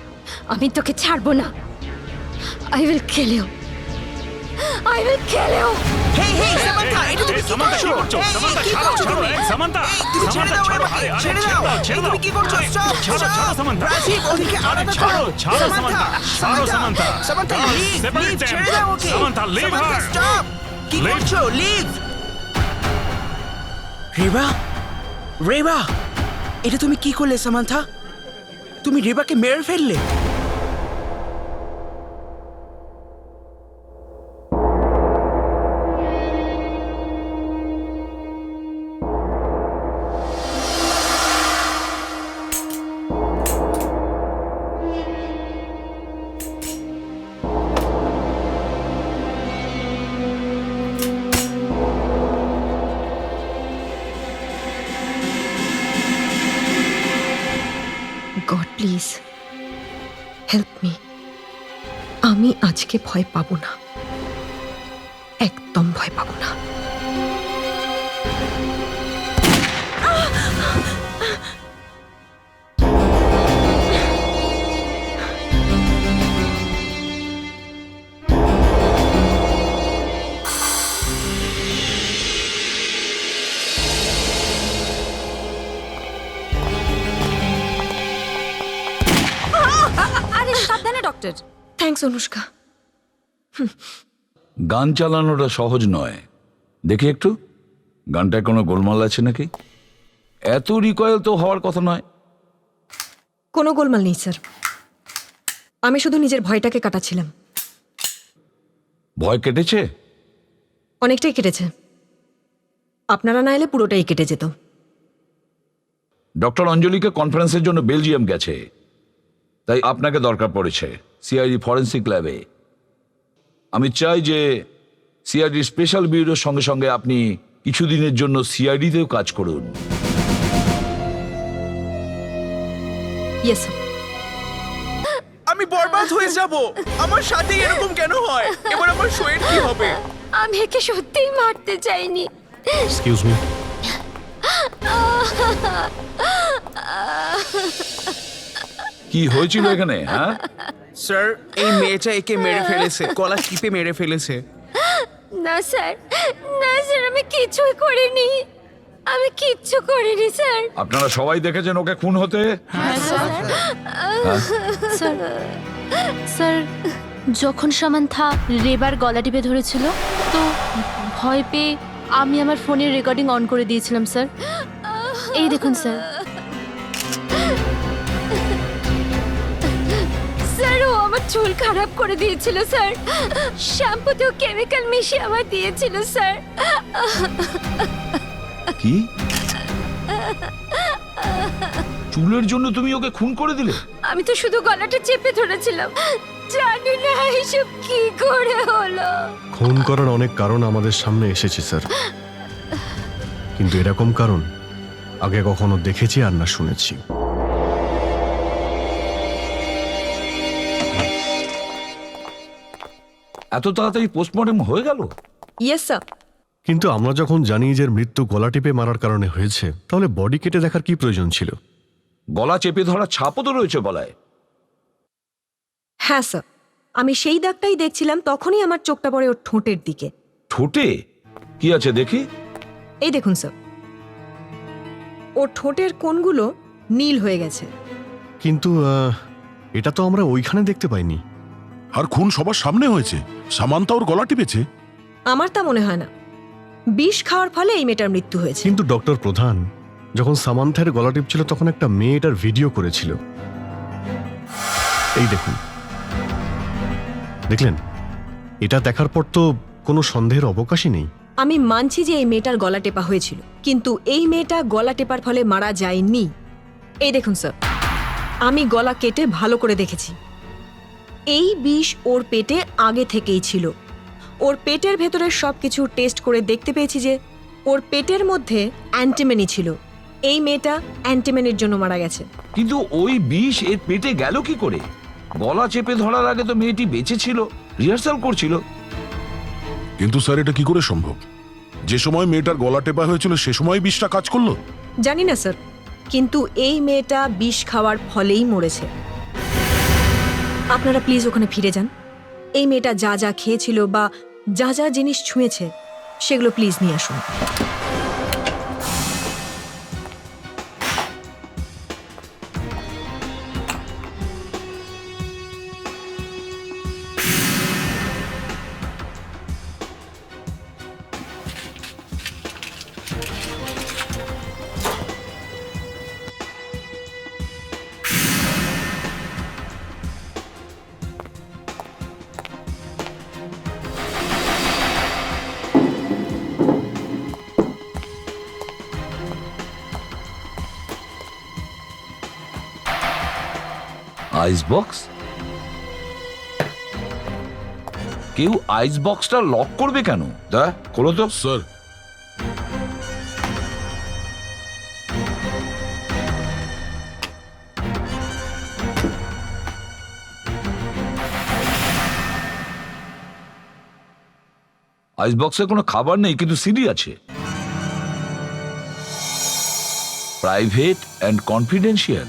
আমি তোকে ছাড়বো না। I will kill you, I will kill you. Hey hey Samantha, এটা তুমি কি করছো? এই, কি করছো তুমি? এই, তুমি ছেড়ে দাও আমাকে, ছেড়ে দাও। এই, তুমি কি করছো? স্টপ! রাজীব, ওদিকে আলাদা করো। সামান্থা, লিভ, ছেড়ে দাও ওকে। Samantha, stop! কি করছো? লিভ! রেবা, রেবা, এটা তুমি কি করলে সামান্থা? তুমি রেবাকে মেরে ফেললে। God please help me. আমি আজকে ভয় পাবো না, একদম ভয় পাবো না। আরে সাবধানে ডক্টর। থ্যাঙ্কস অনুষ্কা। গান চালানোটা সহজ নয়। দেখি একটু গানটায় কোনো গোলমাল আছে নাকি? এত রিকয়েল তো হওয়ার কথা নয়। কোনো গোলমাল নেই স্যার, আমি শুধু নিজের ভয়টাকে কাটাচ্ছিলাম। ভয় কেটেছে? অনেকটাই কেটেছে, আপনারা না এলে পুরোটাই কেটে যেত। ডক্টর অঞ্জলিকে কনফারেন্সের জন্য বেলজিয়াম গেছে, তাই আপনাকে দরকার পড়েছে সিআইডি ফরেন্সিক ল্যাবে। আমি চাই যে সিআইডি স্পেশাল ব্যুরোর সঙ্গে সঙ্গে আপনি কিছুদিনের জন্য সিআইডিতেও কাজ করুন। Yes sir. আমি বরবাদ হয়ে যাব, আমার সাথে এরকম কেন হয়? এবার আমার শোয়ের কি হবে? আমি একে সত্যিই মারতে চাইনি। Excuse me. কি হয়েছিল এখানে? হ্যাঁ স্যার, এই মেয়েটা একে মেরে ফেলেছে, গলা টিপে মেরে ফেলেছে। না স্যার, না স্যার, আমি কিছুই করিনি, আমি কিচ্ছু করিনি স্যার। আপনারা সবাই দেখেছেন ওকে খুন হতে? স্যার, স্যার, যখন সামান্থা রেবার গলা টিপে ধরেছিল তো ভয় পেয়ে আমি আমার ফোনের রেকর্ডিং অন করে দিয়েছিলাম স্যার। এই দেখুন স্যার। স্যার, ও আমার চুল খারাপ করে দিয়েছিল স্যার, শ্যাম্পুতেও কেমিক্যাল মিশিয়ে আমার দিয়েছিল স্যার। কি? চুলের জন্য তুমি ওকে খুন করে দিলে? আমি তো শুধু গলাটা চেপে ধরেছিলাম, জানি না এসব কি করে হলো। খুন করার অনেক কারণ আমাদের সামনে এসেছে স্যার, কিন্তু এরকম কারণ আগে কখনো দেখেছি আর না শুনেছি। এত তাড়াতাড়ি পোস্টমর্টম হয়ে গেল? Yes sir. কিন্তু আমরা যখন জানি যে এর মৃত্যু গলা টিপে মারার কারণে হয়েছে, তাহলে বডি কেটে দেখার কি প্রয়োজন ছিল? গলা চেপে ধরা ছাপও তো রয়েছে গলায়। হ্যাঁ স্যার, আমি সেই দাগটাই দেখছিলাম, তখনই আমার চোখটা পড়ে ওর ঠোঁটের দিকে। ঠোঁটে কি আছে দেখি? এই দেখুন স্যার, ওর ঠোঁটের কোণগুলো নীল হয়ে গেছে। কিন্তু এটা তো আমরা ওইখানে দেখতে পাইনি। আর খুন সবার সামনে হয়েছে, সামান্থা ওর গলা টিপেছে। আমার তা মনে হয় না, বিষ খাওয়ার ফলে এই মেয়েটার মৃত্যু হয়েছে। কিন্তু ডক্টর প্রধান, যখন সামান্থার গলা টিপছিল তখন একটা মেয়ে এটার ভিডিও করেছিল। এই দেখুন, দেখলেন? এটা দেখার পর তো কোনো সন্দেহের অবকাশই নেই। আমি মানছি যে এই মেয়েটার গলা টেপা হয়েছিল, কিন্তু এই মেয়েটা গলা টেপার ফলে মারা যায়নি। এই দেখুন স্যার, আমি গলা কেটে ভালো করে দেখেছি। এই বিষ ওর পেটে আগে থেকেই ছিল। ওর পেটের ভেতরে সবকিছু টেস্ট করে দেখতে পেয়েছি যে ওর পেটের মধ্যে অ্যান্টিমেনি ছিল। এই মেয়েটা অ্যান্টিমেনির জন্য মারা গেছে। কিন্তু ওই বিষ এর পেটে গেল কি করে? গলা চেপে ধরার আগে তো মেয়েটি বেঁচে ছিল, রিহার্সাল করছিল। কিন্তু স্যার এটা কি করে সম্ভব? যে সময় মেয়েটার গলা টেপা হয়েছিল সে সময় বিষটা কাজ করলো? জানি না স্যার, কিন্তু এই মেয়েটা বিষ খাওয়ার ফলেই মরেছে। আপনারা প্লিজ ওখানে ফিরে যান। এই মেয়েটা যা যা খেয়েছিল বা যা যা জিনিস ছুঁয়েছে সেগুলো প্লিজ নিয়ে আসুন। Ice box? কেউ আইস বক্সটা লক করবে কেন? দা খোলো তো। স্যার, আইস বক্সে কোনো খাবার নেই, কিন্তু সিডি আছে। Private and confidential.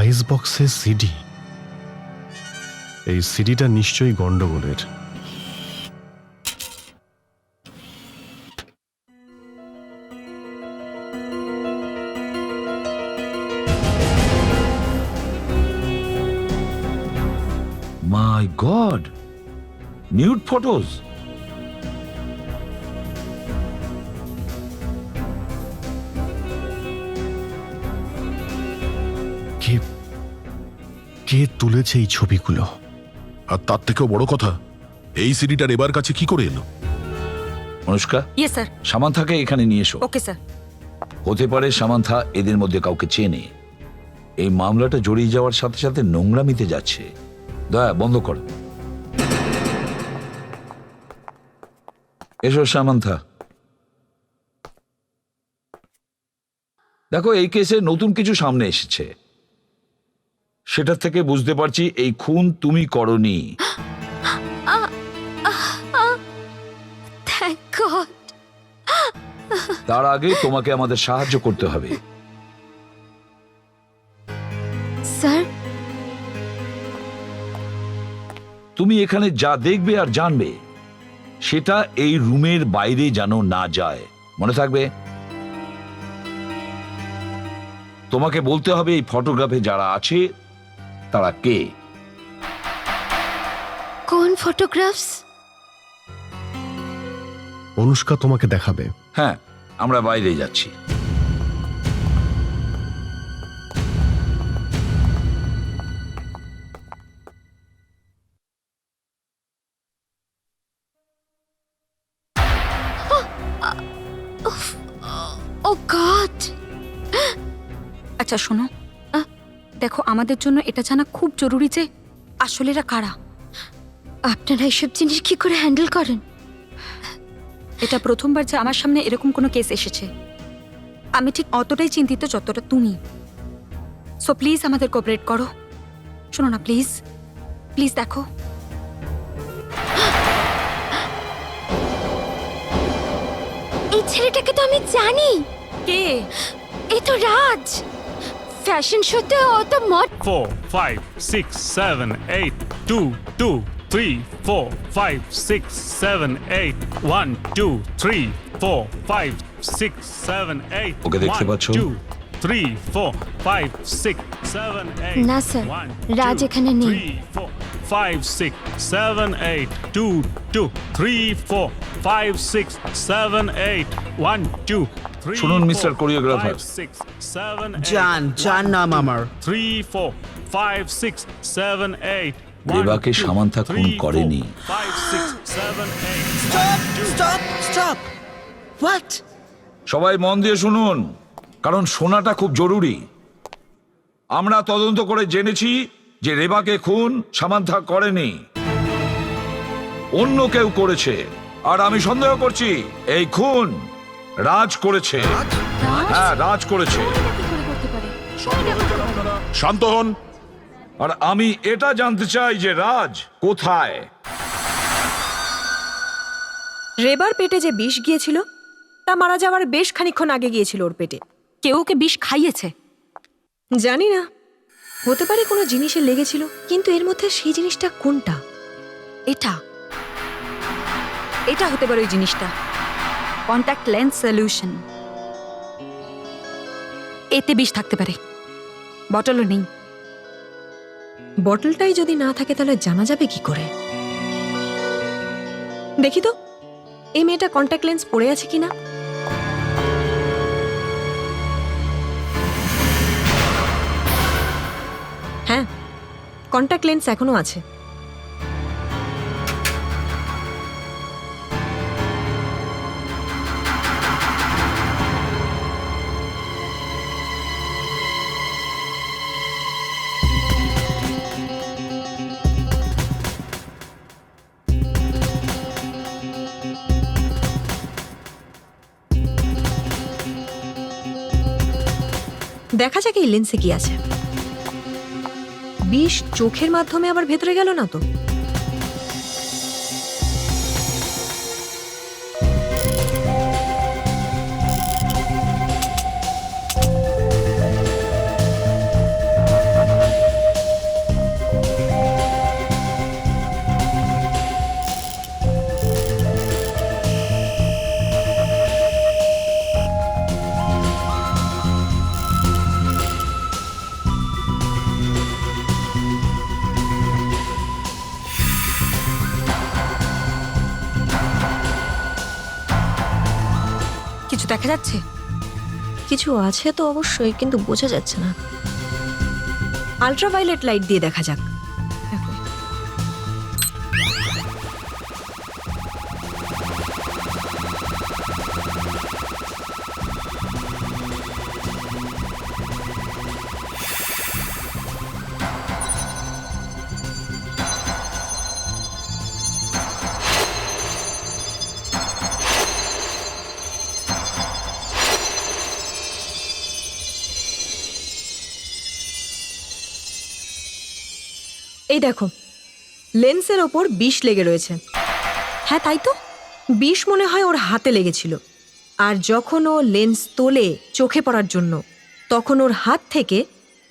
আইস বক্সে সিডি। এই সিডিটা নিশ্চয়ই গন্ডগোলের। মাই গড, নিউড ফটোজ। কে কে তুলেছে এই ছবিগুলো? আর তার থেকেও বড় কথা, এই সিডিটার এবার কাছে কি করে এলো? Anushka, yes sir. সামান্থাকে এখানে নিয়ে এসো। Okay sir. হতে পারে সামান্থা এদের মধ্যে কাউকে চেনে। এই মামলাটা জড়িয়ে যাওয়ার সাথে সাথে নোংরামিতে যাচ্ছে। দয়া বন্ধ কর। এসো সামান্থা। দেখো, এই কেসে নতুন কিছু সামনে এসেছে। সেটা থেকে বুঝতে পারছি এই খুন তুমি করনি। Thank god. তার আগে তোমাকে আমাদের সাহায্য করতে হবে। স্যার, তুমি এখানে যা দেখবে আর জানবে সেটা এই রুমের বাইরে যেন না যায়, মনে থাকবে। তোমাকে বলতে হবে এই ফটোগ্রাফে যারা আছে তারা কে। কোন ফটোগ্রাফস? অনুষ্কা তোমাকে দেখাবে। হ্যাঁ, আমরা বাইরে যাচ্ছি। ও গড। আচ্ছা শোনো, দেখো আমাদের জন্য এটা জানা খুব জরুরি যে আসলে এরা কারা। আপনারা এসব জিনিস কি করে হ্যান্ডেল করেন? এটা প্রথমবার যে আমার সামনে এরকম কোনো কেস এসেছে। আমি ঠিক অতটাই চিন্তিত যতটা তুমি। সো প্লিজ আমাদের কোঅপারেট করো। শোনো না, প্লিজ প্লিজ দেখো। এই ছেলেটাকে তো আমি জানি। কে? এই তো রাজ। ফ্যাশন শোতে ও তো মড। 4, 5, 6, 7, 8, 2, 2, 3, 4, 5, 6, 7, 8, 1, 2, 3, 4, 5, 6, 7, 8, ওকে দেখতে 1, পাচ্ছো? 2, 3, 4, 5, 6, 7, 8, না স্যার, 1, রাজ 2, এখানে নেই। 3, 4, 5, 6, 7, 8, 2, 2, 3, 4, 5, 6, 7, 8, 1, 2, 3, শুনুন, মিস্টার কোরিওগ্রাফার। 5, 6, 7, 8, জান নাম আমার 3, 4, 5, 6, 7, 8, রেবাকে সামান্থা খুন করেনি। 5, 6, 7, 8, স্টপ হোয়াট সবাই মন দিয়ে শুনুন, কারণ শোনাটা খুব জরুরি। আমরা তদন্ত করে জেনেছি যে রেবাকে খুন সামান্থা করেনি, অন্য কেউ করেছে। আর আমি সন্দেহ করছি এই খুন রাজ করেছে। হ্যাঁ, রাজ করেছে। শান্ত হন। আর আমি এটা জানতে চাই যে রাজ কোথায়। রেবার পেটে যে বিষ গিয়েছিল তা মারা যাওয়ার বেশ খানিকক্ষণ আগে গিয়েছিল ওর পেটে। কেউ ওকে বিষ খাইয়েছে। জানি না, হতে পারে কোনো জিনিসে লেগেছিল, কিন্তু এর মধ্যে সেই জিনিসটা কোনটা? এটা এটা হতে পারে ওই জিনিসটা, কন্ট্যাক্ট লেন্স সলিউশন। এতে বিষ থাকতে পারে, বটলও নেই। বটলটাই যদি না থাকে তাহলে জানা যাবে কি করে? দেখি তো এই মেয়েটা কন্ট্যাক্ট লেন্স পরে আছে কিনা। হ্যাঁ, কন্ট্যাক্ট লেন্স এখনো আছে। দেখা যাক এই লেন্সে কি আছে। বিষ চোখের মাধ্যমে আবার ভেতরে গেল না তো? কিছু দেখা যাচ্ছে? কিছু আছে তো অবশ্যই, কিন্তু বোঝা যাচ্ছে না। আল্ট্রাভায়োলেট লাইট দিয়ে দেখা যাক। এই দেখো, লেন্সের ওপর বিষ লেগে রয়েছে। হ্যাঁ তাই তো, বিষ মনে হয় ওর হাতে লেগেছিল। আর যখন ও লেন্স তোলে চোখে পড়ার জন্য, তখন ওর হাত থেকে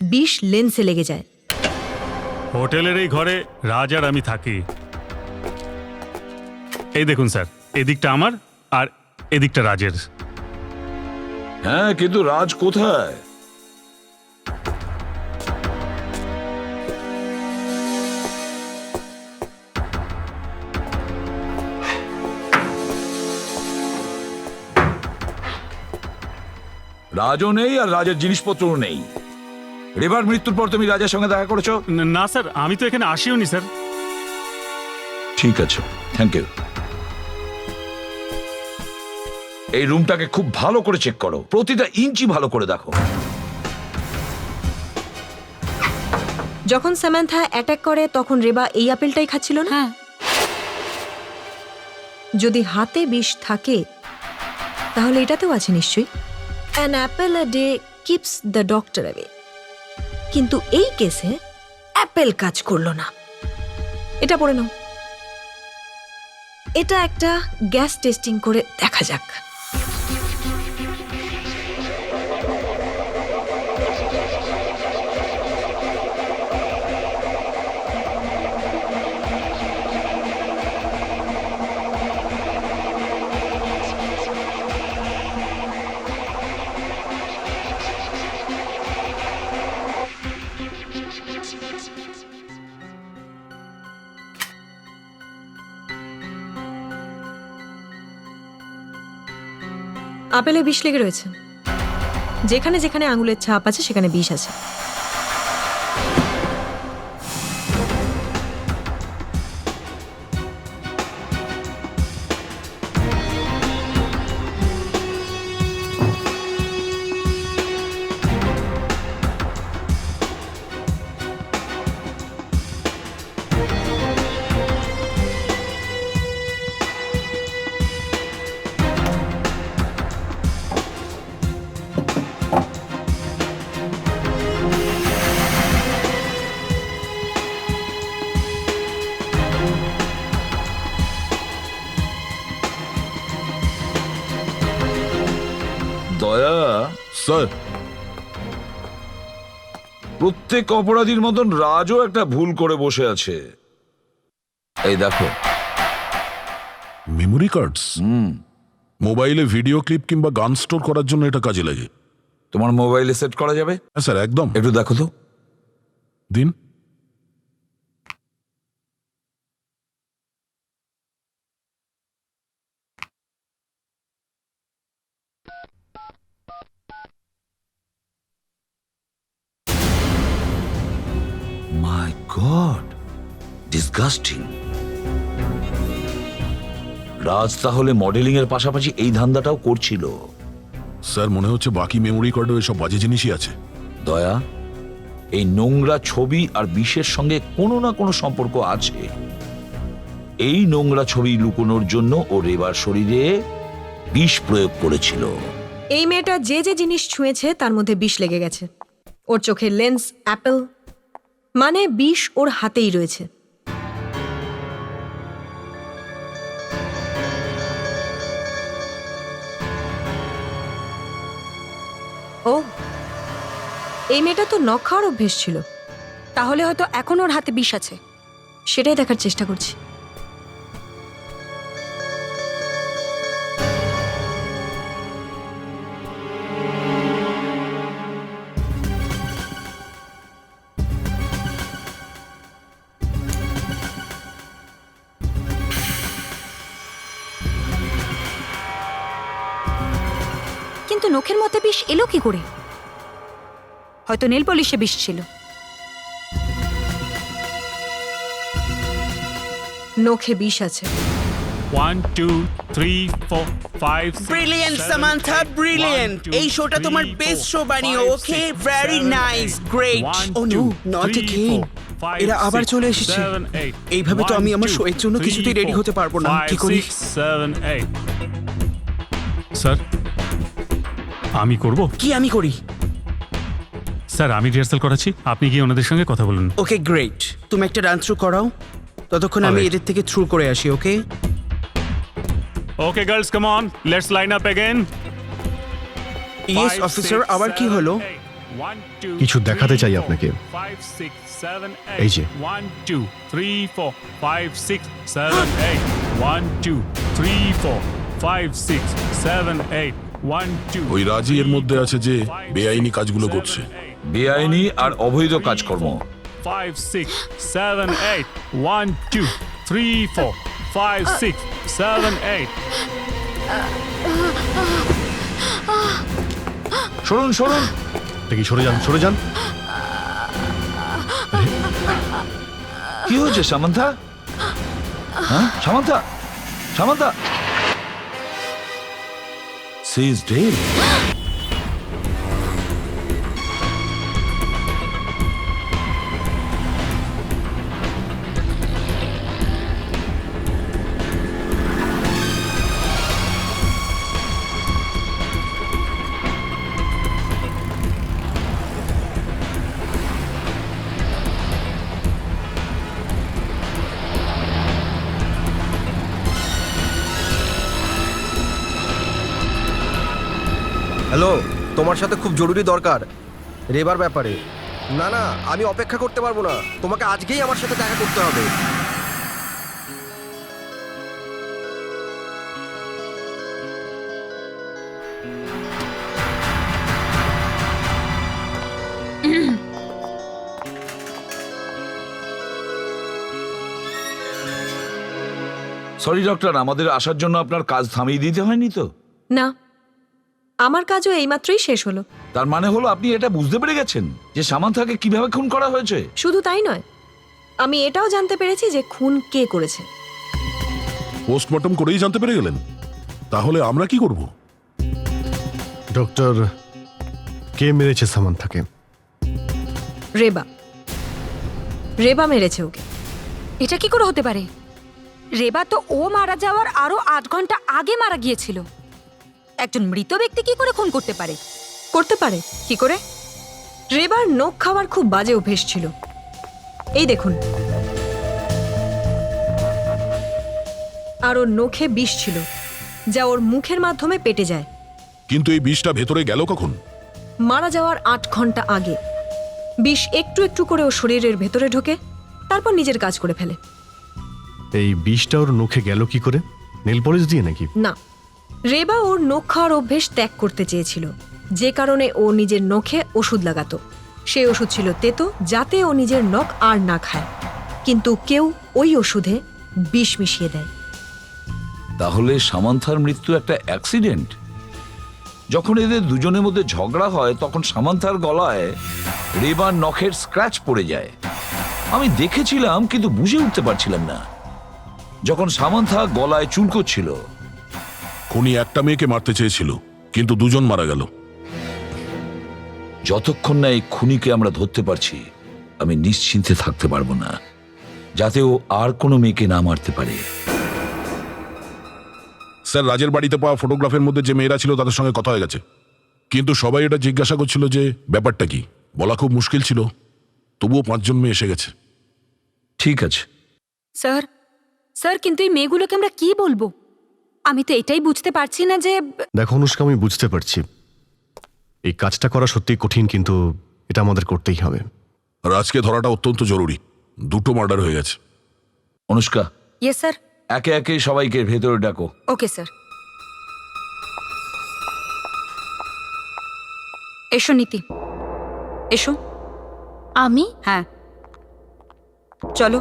বিষ লেন্সে লেগে যায়। হোটেলের এই ঘরে রাজ আর আমি থাকি। এই দেখুন স্যার, এদিকটা আমার আর এদিকটা রাজের। হ্যাঁ, কিন্তু রাজ কোথায়? রাজও নেই আর রাজের জিনিসপত্রও নেই। রেবার মৃত্যুর পর তুমি রাজের সঙ্গে দেখা করেছো? না স্যার, আমি তো এখানে আসিওনি স্যার। ঠিক আছে, থ্যাংক ইউ। এই রুমটাকে খুব ভালো করে চেক করো, প্রতিটা ইঞ্চি ভালো করে দেখো। যখন সামান্থা অ্যাটাক করে তখন রেবা এই আপেলটাই খাচ্ছিল না? হ্যাঁ। যদি হাতে বিষ থাকে তাহলে এটাতেও আছে নিশ্চয়ই। An Apple a day keeps the doctor away. কিন্তু এই কেসে অ্যাপেল কাজ করলো না। এটা পড়ে নাও। এটা একটা গ্যাস টেস্টিং করে দেখা যাক। আপেলে বিষ লেগে রয়েছে। যেখানে যেখানে আঙুলের ছাপ আছে সেখানে বিষ আছে। দয়া, স্যার, প্রত্যেক অপরাধীর মতন রাজও একটা ভুল করে বসে আছে। এই দেখো, মেমোরি কার্ডস মোবাইলে ভিডিও ক্লিপ কিংবা গান স্টোর করার জন্য এটা কাজে লাগে। তোমার মোবাইলে সেট করা যাবে? হ্যাঁ স্যার, একদম। একটু দেখো তো। দিন। মাই গড, ডিসগাস্টিং। রাজ তাহলে মডেলিং এর পাশাপাশি এই ধান্দাটাও করছিল। স্যার, মনে হচ্ছে বাকি মেমোরি কার্ডে এসব বাজে জিনিসই আছে। দয়া, এই নোংরা ছবি আর বিষের সঙ্গে কোনো না কোনো সম্পর্ক আছে। এই নোংরা ছবি লুকোনোর জন্য ও রেবার শরীরে বিষ প্রয়োগ করেছিল। এই মেয়েটা যে যে জিনিস ছুঁয়েছে তার মধ্যে বিষ লেগে গেছে। ওর চোখের লেন্স অ্যাপেল, মানে বিষ ওর হাতেই রয়েছে। ও, এই মেয়েটা তো নখ খাওয়ার অভ্যেস ছিল। তাহলে হয়তো এখন ওর হাতে বিষ আছে। সেটাই দেখার চেষ্টা করছি। কিন্তু নখের মধ্যে বিষ এলো কি করে? হয়তো নেল পলিশে বিষ ছিল। নখে বিষ আছে। 1 2 3 4 5 6 ব্রিলিয়েন্ট সামান্থা, ব্রিলিয়েন্ট। এই শোটা তোমার বেস্ট শো বানিও, okay? Very nice, great. Oh no, not again. এরা আবার চলে এসেছে। এইভাবে তো আমি আমার শো এর জন্য কিছুতেই রেডি হতে পারবো না। কি করি? 6 7 8 স্যার, আমি করব? কি আমি করি? স্যার, আমি রিহার্সাল করাচ্ছি, আপনি গিয়ে ওনাদের সঙ্গে কথা বলুন। ওকে, গ্রেট। তুমি একটা ডান্স থ্রু করাও, ততক্ষণ আমি Alright. এদের থেকে থ্রু করে আসি, okay? Okay girls, come on, let's line up again. Yes officer, আবার কি হলো? কিছু দেখাতে চাই আপনাকে। এই যে। 1 2 3 4 5 6 7 8 1 2 3 4 5 6 7 8 1 2। ওই রাজি এর মধ্যে আছে যে বেআইনি কাজগুলো করছে। বেআইনি আর অবৈধ কাজকর্ম। 5 6 7 8 1 2 3 4 5 6 7 8। শুনুন শুনুন, দেখি, সরে যান, সরে যান। কি হয়েছে সামান্থা? হ্যাঁ, Samantha, Samantha, she is dead. Hello, তোমার সাথে খুব জরুরি দরকার রেবার ব্যাপারে। না না, আমি অপেক্ষা করতে পারবো না, তোমাকে আজকেই আমার সাথে দেখা করতে হবে। সরি ডক্টর, আমাদের আসার জন্য আপনার কাজ থামিয়ে দিতে হয়নি তো? না, আমার কাজও এইমাত্রই শেষ হলো। তার মানে হলো আপনি এটা বুঝতে পেরে গেছেন যে সামান্থাকে কিভাবে খুন করা হয়েছে? শুধু তাই নয়, আমি এটাও জানতে পেরেছি যে খুন কে করেছে। পোস্টমর্টম করেই জানতে পেরে গেলেন? তাহলে আমরা কি করব? ডক্টর, কে মেরেছে সামান্থাকে? রেবা। রেবা মেরেছে ওকে। এটা কি করে হতে পারে? রেবা তো ও মারা যাওয়ার আরো 8 ঘন্টা আগে মারা গিয়েছিল। একজন মৃত ব্যক্তি কি করে খুন করতে পারে? করতে পারে কি করে? রেবার নখ খাওয়ার খুব বাজে অভ্যেস ছিল। এই দেখুন, আর ওর নখে বিষ ছিল, যা ওর মুখের মাধ্যমে পেটে যায়। কিন্তু এই বিষটা ভেতরে গেল কখন? মারা যাওয়ার 8 ঘন্টা আগে বিষ একটু একটু করে ওর শরীরের ভেতরে ঢোকে, তারপর নিজের কাজ করে ফেলে। এই বিষটা ওর নখে গেল কি করে? নেল পলিশ দিয়ে নাকি? না, রেবা ওর নখ খাওয়ার অভ্যেস ত্যাগ করতে চেয়েছিল, যে কারণে ও নিজের নখে ওষুধ লাগাতো। সেই ওষুধ ছিল তেতো, যাতে ও নিজের নখ আর না খায়। কিন্তু কেউ ওই ওষুধে বিষ মিশিয়ে দেয়। তাহলে সামান্থার মৃত্যু একটা অ্যাক্সিডেন্ট? যখন এদের দুজনের মধ্যে ঝগড়া হয় তখন সামান্থার গলায় রেবার নখের স্ক্র্যাচ পড়ে যায়। আমি দেখেছিলাম কিন্তু বুঝে উঠতে পারছিলাম না। যখন সামান্থা গলায় চুলকোচ্ছিল। খুনি একটা মেয়েকে মারতে চেয়েছিল, কিন্তু দুজন মারা গেল। যতক্ষণ না এই খুনিকে আমরা ধরতে পারছি, আমি নিশ্চিন্তে থাকতে পারবো না, যাতে ও আর কোনো মেয়েকে না মারতে পারে। স্যার, রাজের বাড়িতে পাওয়া ফটোগ্রাফের মধ্যে যে মেয়েরা ছিল তাদের সঙ্গে কথা হয়ে গেছে, কিন্তু সবাই এটা জিজ্ঞাসা করছিল যে ব্যাপারটা কি। বলা খুব মুশকিল ছিল, তবুও 5 জন মেয়ে এসে গেছে। ঠিক আছে স্যার, স্যার, কিন্তু এই মেয়েগুলোকে আমরা কি বলবো? আমি তো এটাই বুঝতে পারছি না যে... দেখো অনুষ্কা, আমি বুঝতে পারছি এই কাজটা করা সত্যিই কঠিন, কিন্তু এটা আমাদের করতেই হবে। রাজকে ধরাটা অত্যন্ত জরুরি। 2টো মার্ডার হয়ে গেছে। Anushka, yes sir. একে একে সবাইকে ভেতরে ডাকো। Okay sir. এসো নীতি, এসো। আমি? হ্যাঁ, চলো।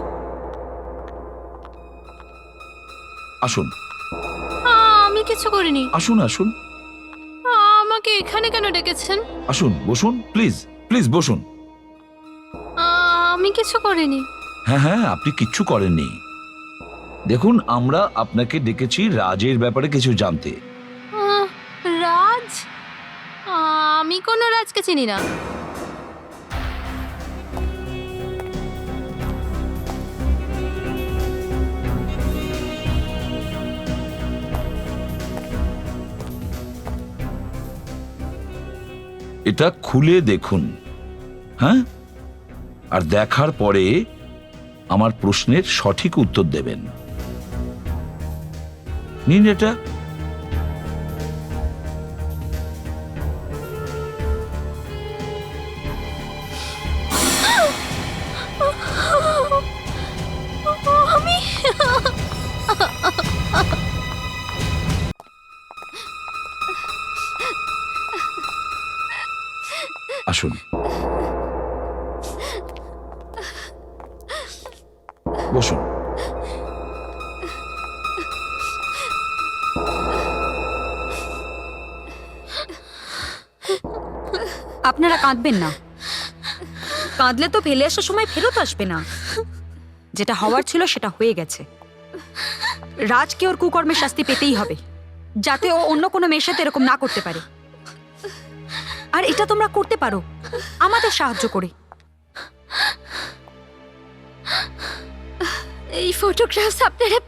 আসুন। আমি কিছু করিনি। আসুন আসুন আমাকে এখানে কেন ডেকেছেন? আসুন, বসুন, প্লিজ প্লিজ বসুন। আমি কিছু করিনি। হ্যাঁ হ্যাঁ, আপনি কিচ্ছু করেননি। দেখুন, আমরা আপনাকে ডেকেছি রাজের ব্যাপারে কিছু জানতে। রাজ? আমি কোনো রাজকে চিনি না। এটা খুলে দেখুন, হ্যাঁ? আর দেখার পরে আমার প্রশ্নের সঠিক উত্তর দেবেন। নিন এটা। আমি আসুন, বসুন। আপনারা কাঁদবেন না। কাঁদলে তো ফেলে আসার সময় ফেরত আসবে না। যেটা হওয়ার ছিল সেটা হয়ে গেছে। রাজকে ওর কুকর্মের শাস্তি পেতেই হবে, যাতে ও অন্য কোনো মেয়ের সাথে এরকম না করতে পারে। আর এটা তোমরা করতে পারো আমাদের সাহায্য করে। এই ফটোগ্রাফস আপনারা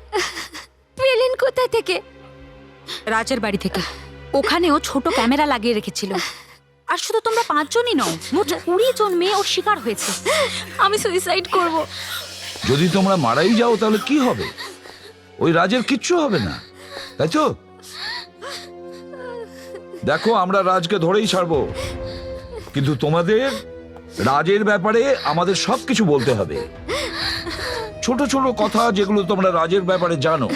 পেলেন কোথা থেকে? রাজের বাড়ি থেকে। ওখানেও ছোট ক্যামেরা লাগিয়ে রেখেছিল। আর শুধু তোমরা 5 জনই নও, মোট 20 জন মেয়ে ওর শিকার হয়েছে। আমি সুইসাইড করব। যদি তোমরা মারাই যাও তাহলে কি হবে? ওই রাজের কিচ্ছু হবে না, তাই তো? দেখো, আমরা রাজকে ধরেই ছাড়বো, কিন্তু তোমাদের রাজের ব্যাপারে আমাদের সবকিছু বলতে হবে। ছোট ছোট কথা যেগুলো তোমরা রাজের ব্যাপারে জানো।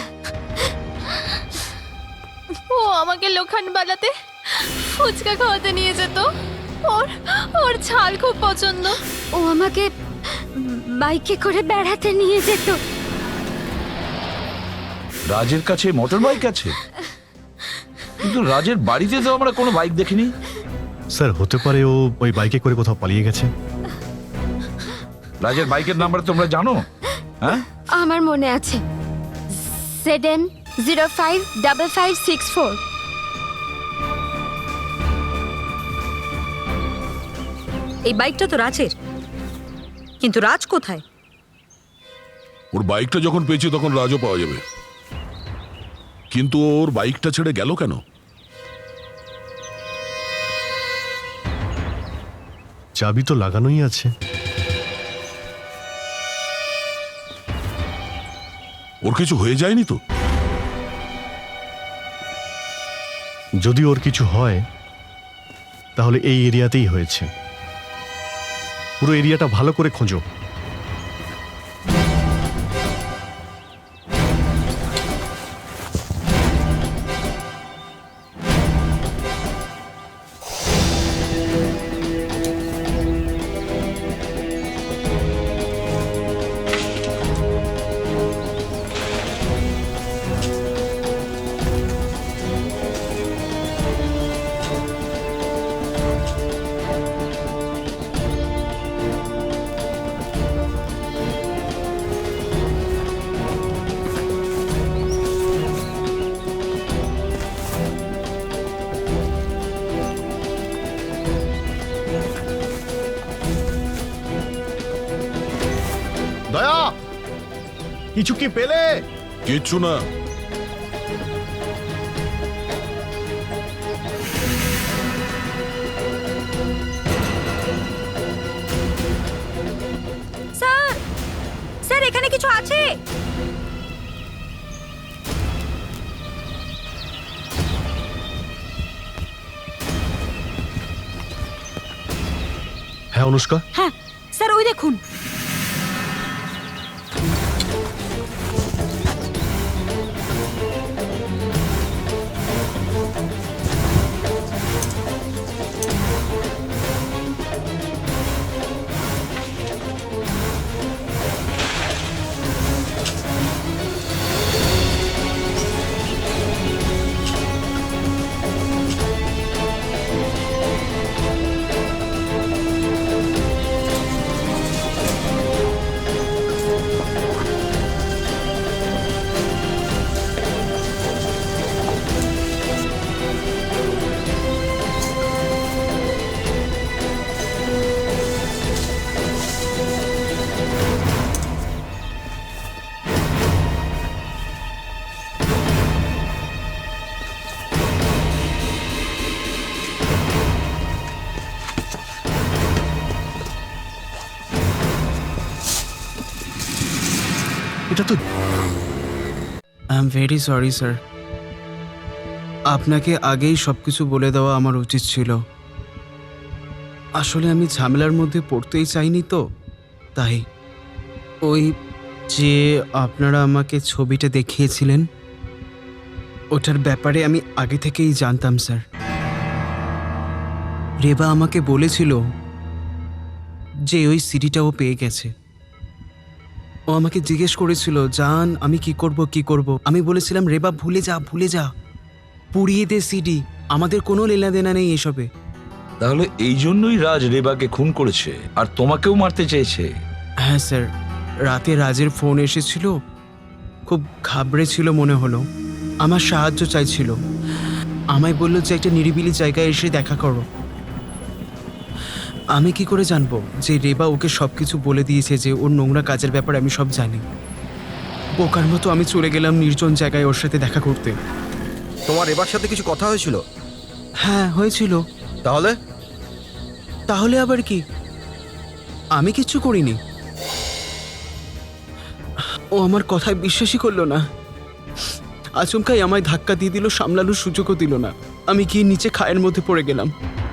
ও আমাকে লোখানবালাতে ফুচকা খাওয়াতে নিয়ে যেত। ওর ছাল খুব পছন্দ। ও আমাকে বাইকে করে বেড়াতে নিয়ে যেত। রাজের কাছে মোটর বাইক আছে? কিন্তু রাজের বাড়িতে তো আমরা কোনো বাইক দেখিনি। স্যার হতে পারে ও ওই বাইকে করে কোথাও পালিয়ে গেছে। রাজের বাইকের নাম্বার তোমরা জানো? হ্যাঁ, আমার মনে আছে, ZN055564। এই বাইকটা তো রাজের, কিন্তু রাজ কোথায়? ওর বাইকটা যখন পেয়েছি তখন রাজও পাওয়া যাবে, কিন্তু ওর বাইকটা ছেড়ে গেল কেন? চাবি তো লাগানোই আছে। ওর কিছু হয়ে যায়নি তো? যদি ওর কিছু হয় তাহলে এই এরিয়াতেই হয়েছে। পুরো এরিয়াটা ভালো করে খোঁজো। দয়া, কিছু কি পেলে? কিচ্ছু না। স্যার, স্যার এখানে কিছু আছে। হ্যাঁ অনুষ্কা, হ্যাঁ স্যার, ওই দেখুন। এটা তো I am very sorry sir, আপনাকে আগেই সব কিছু বলে দেওয়া আমার উচিত ছিল। আসলে আমি ঝামেলার মধ্যে পড়তেই চাইনি তো, তাই। ওই যে আপনারা আমাকে ছবিটা দেখিয়েছিলেন, ওটার ব্যাপারে আমি আগে থেকেই জানতাম স্যার। রেবা আমাকে বলেছিল যে ওই সিডিটা ও পেয়ে গেছে। ও আমাকে জিজ্ঞেস করেছিল, জান আমি কি করব। আমি বলেছিলাম রেবা ভুলে যা, পুড়িয়ে দে সিডি, আমাদের কোনো লেনাদেনা নেই এসবে। তাহলে এই জন্যই রাজ রেবাকে খুন করেছে আর তোমাকেও মারতে চেয়েছে? হ্যাঁ স্যার, রাতে রাজের ফোন এসেছিল, খুব ঘাবড়ে ছিল মনে হলো, আমার সাহায্য চাইছিল। আমায় বলল যে একটা নিরিবিলি জায়গায় এসে দেখা করো। আমি কি করে জানবো যে রেবা ওকে সব কিছু বলে দিয়েছে, যে ওর নোংরা কাজের ব্যাপারে আমি সব জানি। বোকার মতো আমি চলে গেলাম নির্জন জায়গায় ওর সাথে দেখা করতে। তোমার এবার সাথে কিছু কথা হয়েছিল? হ্যাঁ হয়েছিল। তাহলে আবার কি, আমি কিচ্ছু করিনি। ও আমার কথায় বিশ্বাসই করলো না, আচমকাই আমায় ধাক্কা দিয়ে দিল, সামলানোর সুযোগও দিল না। আমি গিয়ে নিচে খায়ের মধ্যে পড়ে গেলাম।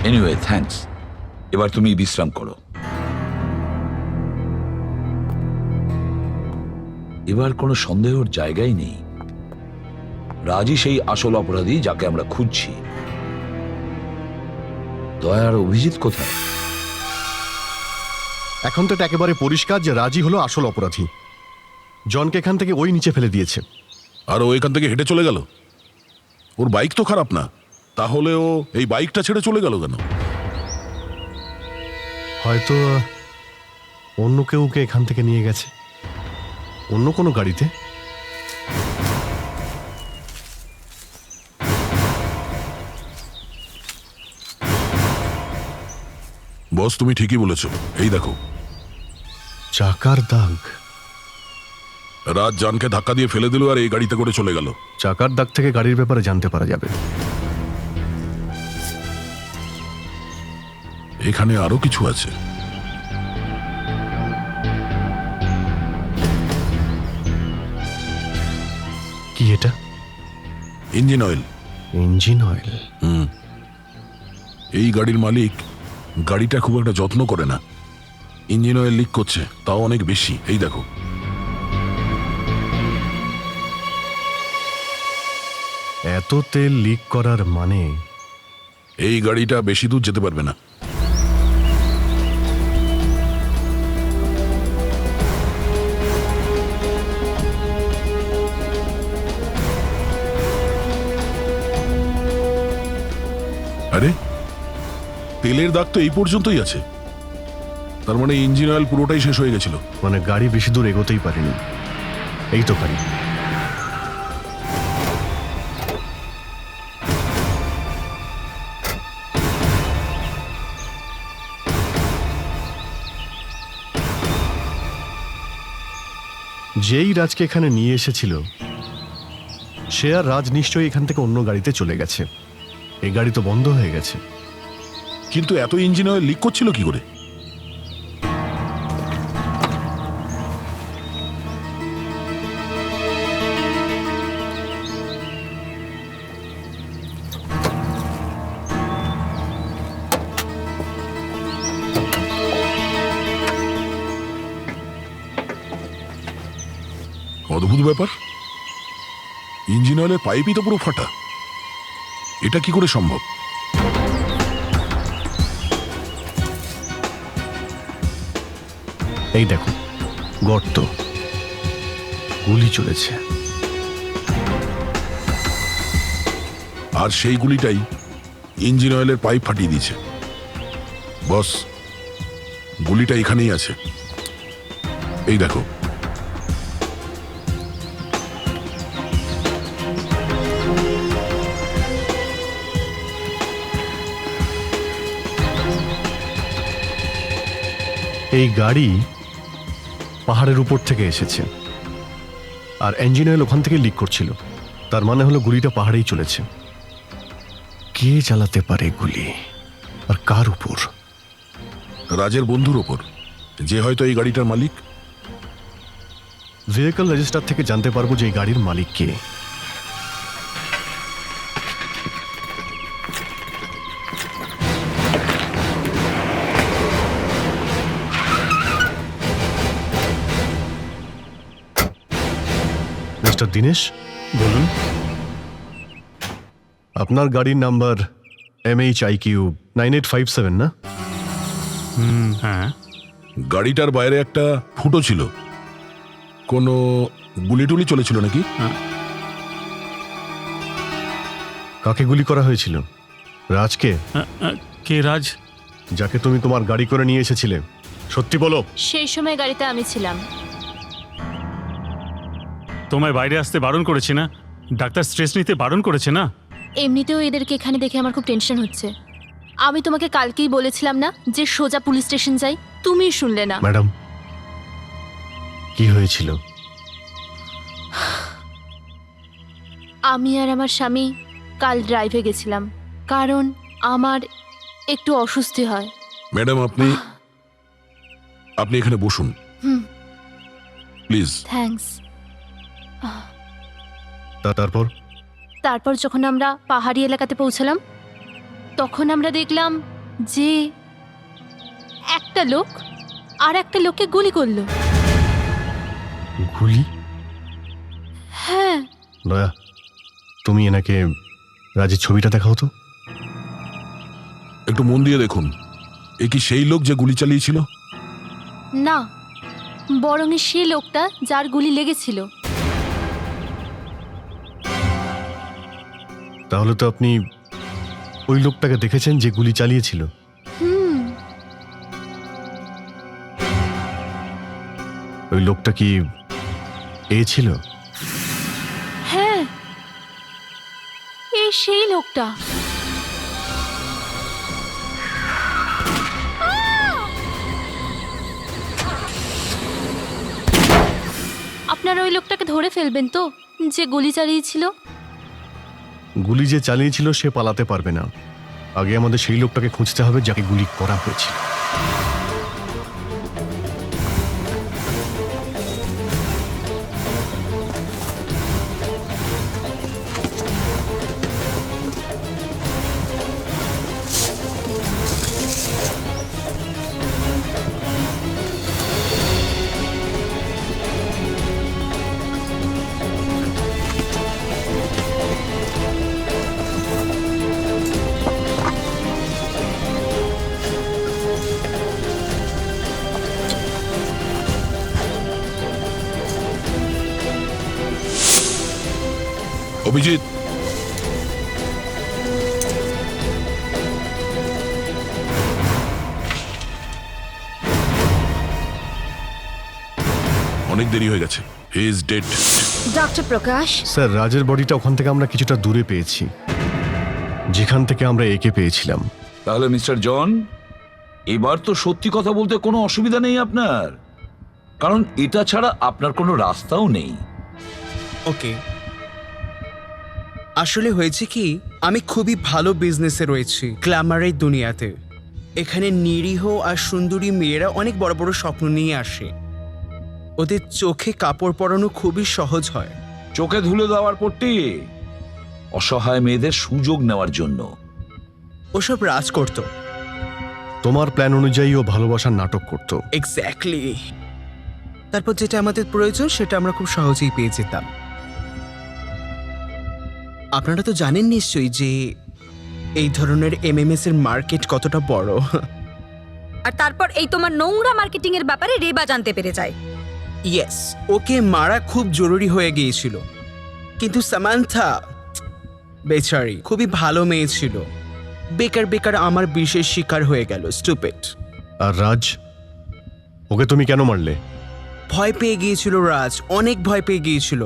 এনিওয়ে থ্যাঙ্কস, এবার তুমি বিশ্রাম করো। এবার কোনো সন্দেহের জায়গাই নেই, রাজই সেই আসল অপরাধী যাকে আমরা খুঁজছি। দয়ার অভিজিৎ কোথায়? এখন তো এটা একেবারে পরিষ্কার যে রাজি হলো আসল অপরাধী। জনকে এখান থেকে ওই নিচে ফেলে দিয়েছে। আর ও এখান থেকে হেঁটে চলে গেল। ওর বাইক তো খারাপ না, তাহলে ও এই বাইকটা ছেড়ে চলে গেল কেন? হয়তো অন্য কেউ ওকে এখান থেকে নিয়ে গেছে, অন্য কোনো গাড়িতে। বস, তুমি ঠিকই বলেছো। এই দেখো, চাকার দাগ। রাত জানকে ধাক্কা দিয়ে ফেলে দিল আর এই গাড়িতে করে চলে গেল। চাকার দাগ থেকে গাড়ির ব্যাপারে জানতে পারা যাবে। এখানে আরো কিছু আছে। কি এটা? Engine oil. Engine oil? এই গাড়ির মালিক গাড়িটা খুব একটা যত্ন করে না, ইঞ্জিন অয়েল লিক করছে, তাও অনেক বেশি। এই দেখো। এত তেল লিক করার মানে এই গাড়িটা বেশি দূর যেতে পারবে না। আরে, তেলের দাগ তো এই পর্যন্তই আছে, তার মানে ইঞ্জিন অয়েল পুরোটাই শেষ হয়ে গেছিল। মানে গাড়ি বেশি দূর এগোতেই পারেনি। এই তো গাড়ি। যেই রাজকে এখানে নিয়ে এসেছিল সে আর রাজ নিশ্চয়ই এখান থেকে অন্য গাড়িতে চলে গেছে। এই গাড়ি তো বন্ধ হয়ে গেছে। কিন্তু এত ইঞ্জিন অয়েল লিক করছিল কি করে? অদ্ভুত ব্যাপার, ইঞ্জিন অয়েলের পাইপই তো পুরো ফাটা। এটা কি করে সম্ভব? এই দেখো, গর্ত, গুলি চলেছে। আর সেই গুলিটাই ইঞ্জিন অয়েলের পাইপ ফাটিয়ে দিয়েছে। বস, গুলিটা এখানেই আছে। এই দেখো। এই গাড়ি পাহাড়ের উপর থেকে এসেছে আর ইঞ্জিন অয়েল ওখান থেকে লিক করছিল। তার মানে হলো গুলিটা পাহাড়েই চলেছে। কে চালাতে পারে গুলি, আর কার উপর? রাজের বন্ধুর ওপর, যে হয়তো এই গাড়িটার মালিক। ভেহিকল রেজিস্টার থেকে জানতে পারবো যে এই গাড়ির মালিক কে। মিস্টার দীনেশ, বলুন। আপনার গাড়ির নাম্বার MHIQ 9857 না? হ্যাঁ। গাড়িটার বাইরে একটা ফুটো ছিল, কোনো গুলি টুলি চলেছিল নাকি? কাকে গুলি করা হয়েছিল? রাজকে? কে রাজ? যাকে তুমি তোমার গাড়ি করে নিয়ে এসেছিলে। সত্যি বলো। সেই সময় গাড়িতে আমি ছিলাম। তোমায় বাইরে আসতে বারণ করেছি না? ডাক্তার স্ট্রেস নিতে বারণ করেছে না? এমনিতেও এদেরকে এখানে দেখে আমার খুব টেনশন হচ্ছে। আমি তোমাকে কালকেই বলেছিলাম না যে সোজা পুলিশ স্টেশন যাই, তুমিই শুনলে না। ম্যাডাম, কি হয়েছিল? আমি আর আমার স্বামী কাল ড্রাইভে গেছিলাম, কারণ আমার একটু অস্বস্তি হয়। ম্যাডাম, আপনি এখানে বসুন প্লিজ। থ্যাঙ্কস। তারপর যখন আমরা পাহাড়ি এলাকাতে পৌঁছালাম, তখন আমরা দেখলাম যে একটা লোক আর একটা লোককে গুলি করলো। গুলি? হ্যাঁ। দয়া, তুমি এনাকে রাজের ছবিটা দেখাও তো। একটু মন দিয়ে দেখুন, এ কি সেই লোক যে গুলি চালিয়েছিল? না, বরং সেই লোকটা যার গুলি লেগেছিল। তাহলে তো আপনি ওই লোকটাকে দেখেছেন যে গুলি চালিয়েছিল? ওই লোকটা কি এ ছিল? হ্যাঁ, এই সেই লোকটা। আপনারা ওই লোকটাকে ধরে ফেলবেন তো, যে গুলি চালিয়েছিল? গুলি যে চালিয়েছিল সে পালাতে পারবে না। আগে আমাদের সেই লোকটাকে খুঁজতে হবে যাকে গুলি করা হয়েছিল। অভিজিৎ, অনেক দেরি হয়ে গেছে। He is dead. Doctor Prakash, sir, রাজের বডিটা ওখান থেকে আমরা কিছুটা দূরে পেয়েছি, যেখান থেকে আমরা একে পেয়েছিলাম। তাহলে মিস্টার জন, এবার তো সত্যি কথা বলতে কোনো অসুবিধা নেই আপনার, কারণ এটা ছাড়া আপনার কোনো রাস্তাও নেই। ওকে, আসলে হয়েছে কি, আমি খুবই ভালো বিজনেসে রয়েছি গ্ল্যামারের দুনিয়াতে। এখানে নিরীহ আর সুন্দরী মেয়েরা অনেক বড় বড় স্বপ্ন নিয়ে আসে। ওদের চোখে কাপড় পরানো খুবই সহজ হয়। চোখে ধুলে দেওয়ার পরটি অসহায় মেয়েদের সুযোগ নেওয়ার জন্য। ওসব রাজ করত। তোমার প্ল্যান অনুযায়ী ও ভালোবাসার নাটক করত। এক্স্যাক্টলি। তারপর যেটা আমাদের প্রয়োজন সেটা আমরা খুব সহজেই পেয়ে যেতাম। আপনারা তো জানেন নিশ্চয়ই যে এই ধরনের এমএমএস এর মার্কেট কতটা বড়। আর তারপর এই তোমার নোংরা মার্কেটিং এর ব্যাপারে রেবা জানতে পেরে যায়। ইয়েস, ওকে মারা খুব জরুরি হয়ে গিয়েছিল, কিন্তু সামান্থা বেচারি খুবই ভালো মেয়ে ছিল। বেকার বেকার আমার বিশেষ শিকার হয়ে গেল। স্টুপিড। আর রাজ, ওকে তুমি কেন মারলে? ভয় পেয়ে গিয়েছিল রাজ, অনেক ভয় পেয়ে গিয়েছিল।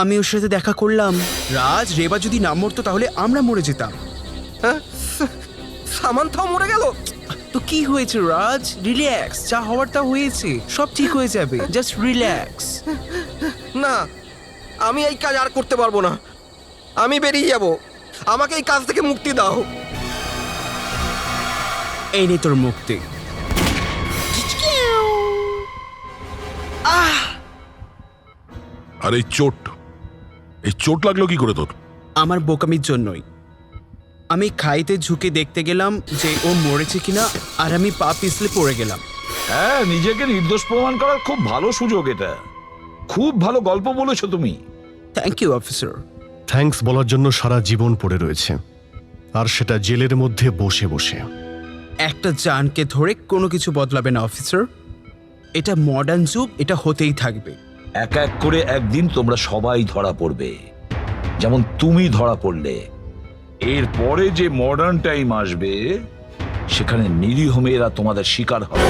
আমি ওর সাথে দেখা করলাম। রাজ, রেবা যদি না মরতো তাহলে আমরা মরে যেতাম। হ্যাঁ, সামান্থাও মরে গেল। তো কি হয়েছে রাজ? রিল্যাক্স, যা হওয়ার তা হয়েছে, সব ঠিক হয়ে যাবে। Just relax. না, আমি এই কাজ আর করতে পারবো না। আমি বেরিয়ে যাব। আমাকে এই কাজ থেকে মুক্তি দাও। এই নে তোর মুক্তি। আর এই চোট লাগলো কি করে তোর? আমার বোকামির জন্যই। আমি খাইতে ঝুঁকে দেখতে গেলাম যে ও মরেছে কিনা, আর আমি পা পিছলে পড়ে গেলাম। হ্যাঁ, নিজেকে নির্দোষ প্রমাণ করার খুব ভালো সুযোগ এটা। খুব ভালো গল্প বলেছো তুমি। Thank you officer. থ্যাঙ্কস বলার জন্য সারা জীবন পড়ে রয়েছে, আর সেটা জেলের মধ্যে বসে বসে। একটা জানকে ধরে কোনো কিছু বদলাবে না অফিসার। এটা মডার্ন যুগ, এটা হতেই থাকবে। এক এক করে একদিন তোমরা সবাই ধরা পড়বে, যেমন তুমি ধরা পড়লে। এরপরে যে মডার্ন টাইম আসবে, সেখানে নিরীহ মেয়েরা তোমাদের শিকার হবে।